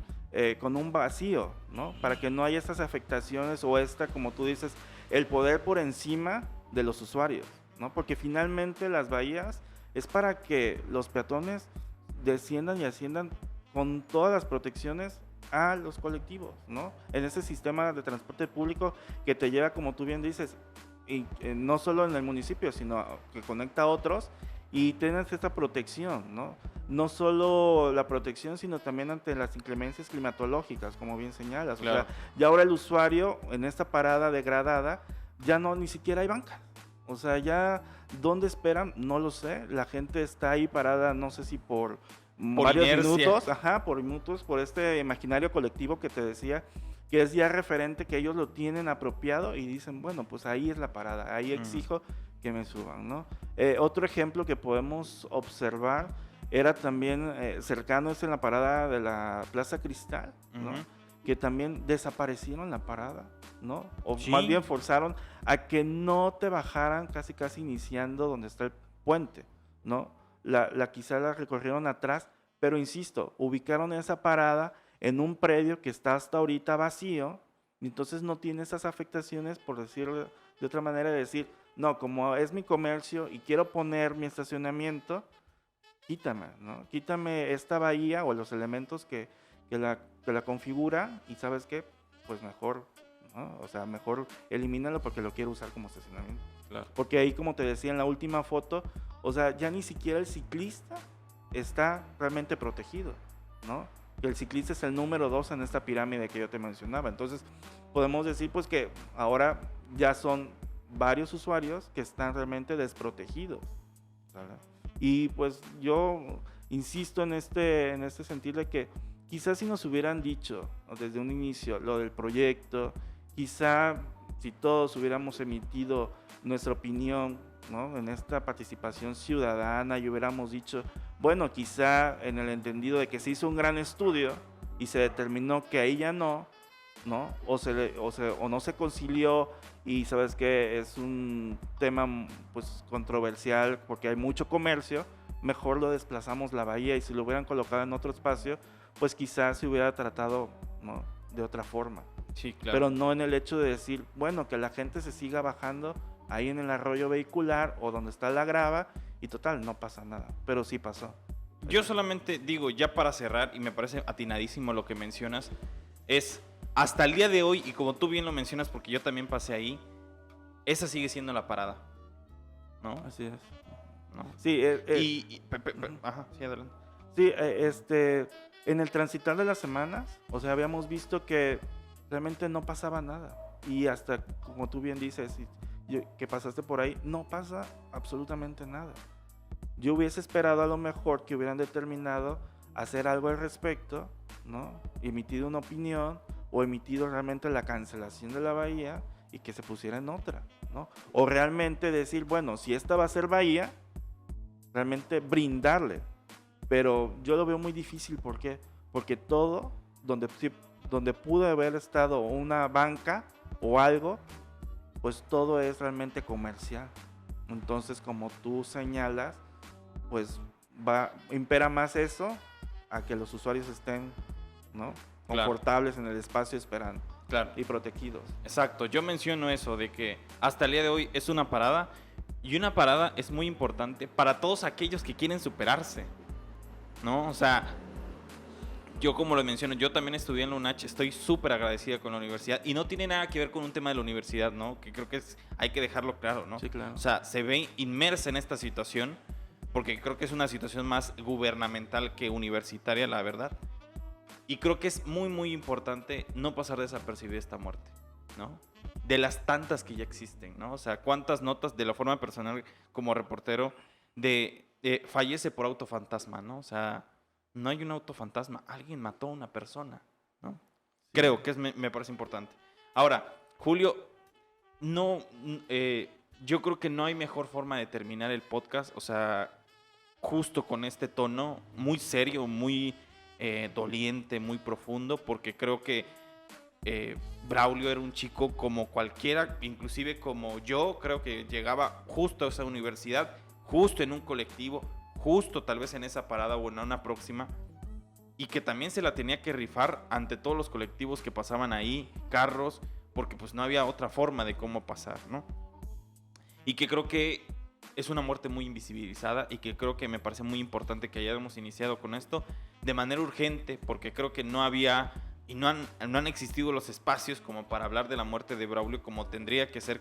[SPEAKER 2] con un vacío, ¿no? Para que no haya estas afectaciones o como tú dices, el poder por encima de los usuarios, ¿no? Porque finalmente las bahías es para que los peatones desciendan y asciendan con todas las protecciones a los colectivos, ¿no? En ese sistema de transporte público que te lleva, como tú bien dices, y, no solo en el municipio, sino que conecta a otros y tienes esta protección, ¿no? No solo la protección, sino también ante las inclemencias climatológicas, como bien señalas.
[SPEAKER 1] Claro.
[SPEAKER 2] O sea, ya ahora el usuario en esta parada degradada, ya no, ni siquiera hay banca. O sea, ya, ¿dónde esperan? No lo sé. La gente está ahí parada, no sé si por varios
[SPEAKER 1] inercia.
[SPEAKER 2] minutos, por minutos, por este imaginario colectivo que te decía, que es ya referente, que ellos lo tienen apropiado y dicen, bueno, pues ahí es la parada, ahí exijo que me suban, ¿no? Otro ejemplo que podemos observar era también cercano, es en la parada de la Plaza Cristal, ¿no? Que también desaparecieron la parada, ¿no? O
[SPEAKER 1] Sí.
[SPEAKER 2] más bien forzaron a que no te bajaran casi iniciando donde está el puente, ¿no? Quizá la recorrieron atrás, pero insisto, ubicaron esa parada en un predio que está hasta ahorita vacío, y entonces no tiene esas afectaciones, por decirlo de otra manera, de decir, no, como es mi comercio y quiero poner mi estacionamiento, quítame, ¿no? Quítame esta bahía o los elementos que la configura, y ¿sabes qué? Pues mejor, ¿no? O sea, mejor elimínalo porque lo quiero usar como estacionamiento.
[SPEAKER 1] Claro.
[SPEAKER 2] Porque ahí, como te decía en la última foto, o sea, ya ni siquiera el ciclista está realmente protegido, ¿no? El ciclista es el número 2 en esta pirámide que yo te mencionaba. Entonces, podemos decir pues que ahora ya son varios usuarios que están realmente desprotegidos, ¿verdad? Y pues yo insisto en este sentido de que quizás si nos hubieran dicho desde un inicio lo del proyecto, quizá si todos hubiéramos emitido nuestra opinión, ¿no? En esta participación ciudadana, y hubiéramos dicho, bueno, quizá en el entendido de que se hizo un gran estudio y se determinó que ahí ya no, o no se concilió, y sabes que es un tema pues controversial porque hay mucho comercio, mejor lo desplazamos la bahía, y si lo hubieran colocado en otro espacio, pues quizás se hubiera tratado, ¿no? De otra forma.
[SPEAKER 1] Sí, claro.
[SPEAKER 2] Pero no en el hecho de decir, bueno, que la gente se siga bajando ahí en el arroyo vehicular o donde está la grava, y total, no pasa nada, pero sí pasó.
[SPEAKER 1] Yo solamente digo, ya para cerrar, y me parece atinadísimo lo que mencionas, es hasta el día de hoy, y como tú bien lo mencionas porque yo también pasé ahí, esa sigue siendo la parada, ¿no?
[SPEAKER 2] Así es.
[SPEAKER 1] ¿No?
[SPEAKER 2] Sí,
[SPEAKER 1] ajá, sí, adelante.
[SPEAKER 2] Sí, en el transitar de las semanas, o sea, habíamos visto que realmente no pasaba nada, y hasta, como tú bien dices, que pasaste por ahí, no pasa absolutamente nada. Yo hubiese esperado a lo mejor que hubieran determinado hacer algo al respecto, ¿no? Emitido una opinión o emitido realmente la cancelación de la bahía y que se pusiera en otra, ¿no? O realmente decir, bueno, si esta va a ser bahía, realmente brindarle. Pero yo lo veo muy difícil, ¿por qué? Porque todo, donde pudo haber estado una banca o algo, pues todo es realmente comercial. Entonces, como tú señalas, pues impera más eso a que los usuarios estén, ¿no? Confortables en el espacio esperando.
[SPEAKER 1] Claro.
[SPEAKER 2] Y protegidos.
[SPEAKER 1] Exacto, yo menciono eso de que hasta el día de hoy es una parada, y una parada es muy importante para todos aquellos que quieren superarse, ¿no? O sea, yo como lo menciono, yo también estudié en la UNACH, estoy súper agradecida con la universidad, y no tiene nada que ver con un tema de la universidad, ¿no? Que creo que hay que dejarlo claro, ¿no?
[SPEAKER 2] Sí, claro.
[SPEAKER 1] O sea, se ve inmersa en esta situación, porque creo que es una situación más gubernamental que universitaria, la verdad. Y creo que es muy, muy importante no pasar desapercibida esta muerte, ¿no? De las tantas que ya existen, ¿no? O sea, cuántas notas de la forma personal como reportero de fallece por autofantasma, ¿no? O sea, no hay un autofantasma, alguien mató a una persona, ¿no? Sí. Creo que me parece importante. Ahora, Julio, yo creo que no hay mejor forma de terminar el podcast, o sea, justo con este tono muy serio, muy doliente, muy profundo, porque creo que Braulio era un chico como cualquiera, inclusive como yo, creo que llegaba justo a esa universidad, justo en un colectivo, justo tal vez en esa parada o en una próxima, y que también se la tenía que rifar ante todos los colectivos que pasaban ahí, carros, porque pues no había otra forma de cómo pasar, ¿no? Y que creo que es una muerte muy invisibilizada, y que creo que me parece muy importante que hayamos iniciado con esto de manera urgente, porque creo que no había no han existido los espacios como para hablar de la muerte de Braulio como tendría que ser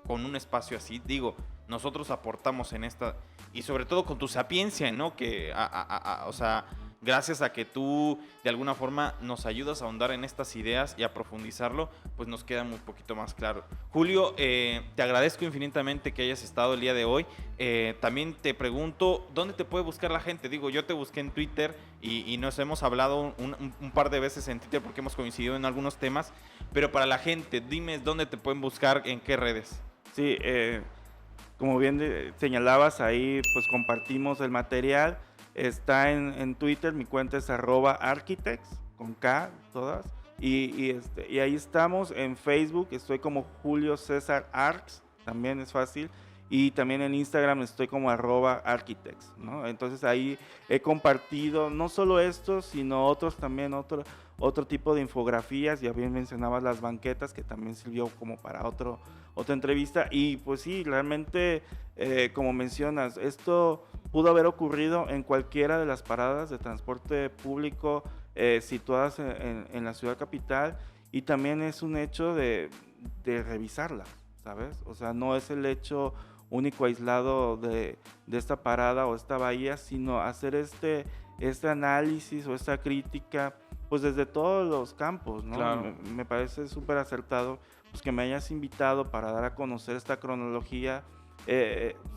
[SPEAKER 1] con un espacio así. Digo, nosotros aportamos en esta, y sobre todo con tu sapiencia, ¿no? Que, o sea, gracias a que tú de alguna forma nos ayudas a ahondar en estas ideas y a profundizarlo, pues nos queda muy poquito más claro. Julio, te agradezco infinitamente que hayas estado el día de hoy. También te pregunto, ¿dónde te puede buscar la gente? Digo, yo te busqué en Twitter y nos hemos hablado un par de veces en Twitter porque hemos coincidido en algunos temas, pero para la gente, dime dónde te pueden buscar, en qué redes.
[SPEAKER 2] Sí, como bien señalabas, ahí pues compartimos el material. Está en Twitter, mi cuenta es @architects, con K, todas. Y ahí estamos. En Facebook estoy como Julio César Arcs, también es fácil. Y también en Instagram estoy como @architects, ¿no? Entonces ahí he compartido no solo esto, sino otros también, otro tipo de infografías. Ya bien mencionabas las banquetas, que también sirvió como para otra entrevista. Y pues sí, realmente, como mencionas, esto pudo haber ocurrido en cualquiera de las paradas de transporte público situadas en la ciudad capital, y también es un hecho de revisarla, ¿sabes? O sea, no es el hecho único aislado de esta parada o esta bahía, sino hacer este análisis o esta crítica pues desde todos los campos, ¿no?
[SPEAKER 1] Claro.
[SPEAKER 2] Me parece súper acertado pues que me hayas invitado para dar a conocer esta cronología.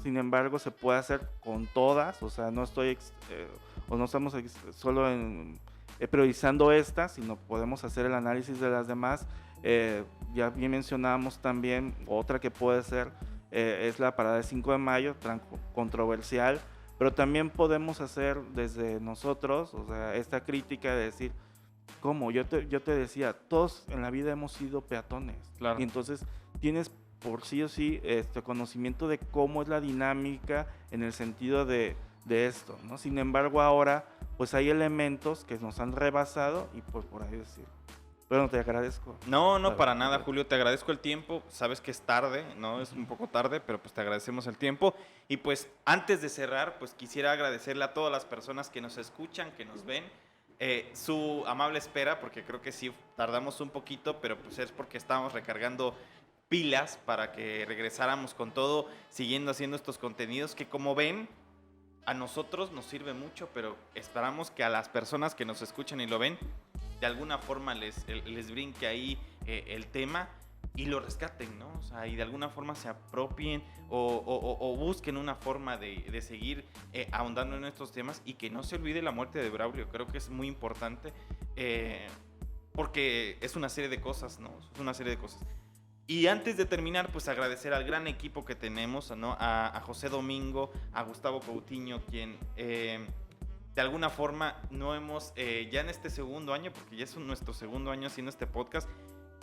[SPEAKER 2] Sin embargo, se puede hacer con todas, o sea, no estamos solo priorizando esta, sino podemos hacer el análisis de las demás. Ya bien mencionábamos también otra que puede ser, es la parada de 5 de mayo, tan controversial, pero también podemos hacer desde nosotros, o sea, esta crítica de decir, ¿cómo? Yo te decía, todos en la vida hemos sido peatones,
[SPEAKER 1] Claro.
[SPEAKER 2] y entonces tienes por sí o sí conocimiento de cómo es la dinámica en el sentido de esto, ¿no? Sin embargo, ahora pues hay elementos que nos han rebasado y pues por ahí decir. Bueno, te agradezco.
[SPEAKER 1] No, para nada, Julio, te agradezco el tiempo. Sabes que es tarde, ¿no? Es un poco tarde, pero pues te agradecemos el tiempo. Y pues antes de cerrar, pues quisiera agradecerle a todas las personas que nos escuchan, que nos ven, su amable espera, porque creo que sí tardamos un poquito, pero pues es porque estábamos recargando pilas para que regresáramos con todo, siguiendo haciendo estos contenidos que, como ven, a nosotros nos sirve mucho, pero esperamos que a las personas que nos escuchan y lo ven, de alguna forma les brinque ahí el tema y lo rescaten, ¿no? O sea, y de alguna forma se apropien o busquen una forma de seguir ahondando en estos temas, y que no se olvide la muerte de Braulio. Creo que es muy importante porque es una serie de cosas, ¿no? Es una serie de cosas. Y antes de terminar, pues agradecer al gran equipo que tenemos, ¿no? A José Domingo, a Gustavo Coutinho, quien de alguna forma no hemos, ya en este segundo año, porque ya es nuestro segundo año haciendo este podcast,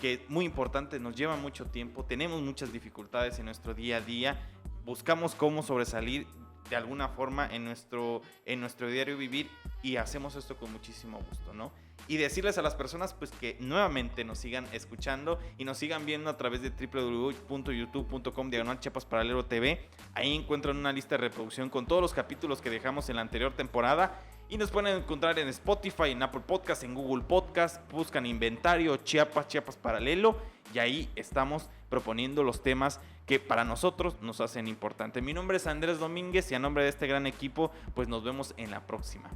[SPEAKER 1] que es muy importante, nos lleva mucho tiempo, tenemos muchas dificultades en nuestro día a día, buscamos cómo sobresalir de alguna forma en nuestro diario vivir, y hacemos esto con muchísimo gusto, ¿no? Y decirles a las personas pues que nuevamente nos sigan escuchando y nos sigan viendo a través de www.youtube.com/ChiapasParalelo.tv. Ahí encuentran una lista de reproducción con todos los capítulos que dejamos en la anterior temporada, y nos pueden encontrar en Spotify, en Apple Podcast, en Google Podcast. Buscan Inventario Chiapas Paralelo, y ahí estamos proponiendo los temas que para nosotros nos hacen importante. Mi nombre es Andrés Domínguez, y a nombre de este gran equipo pues nos vemos en la próxima.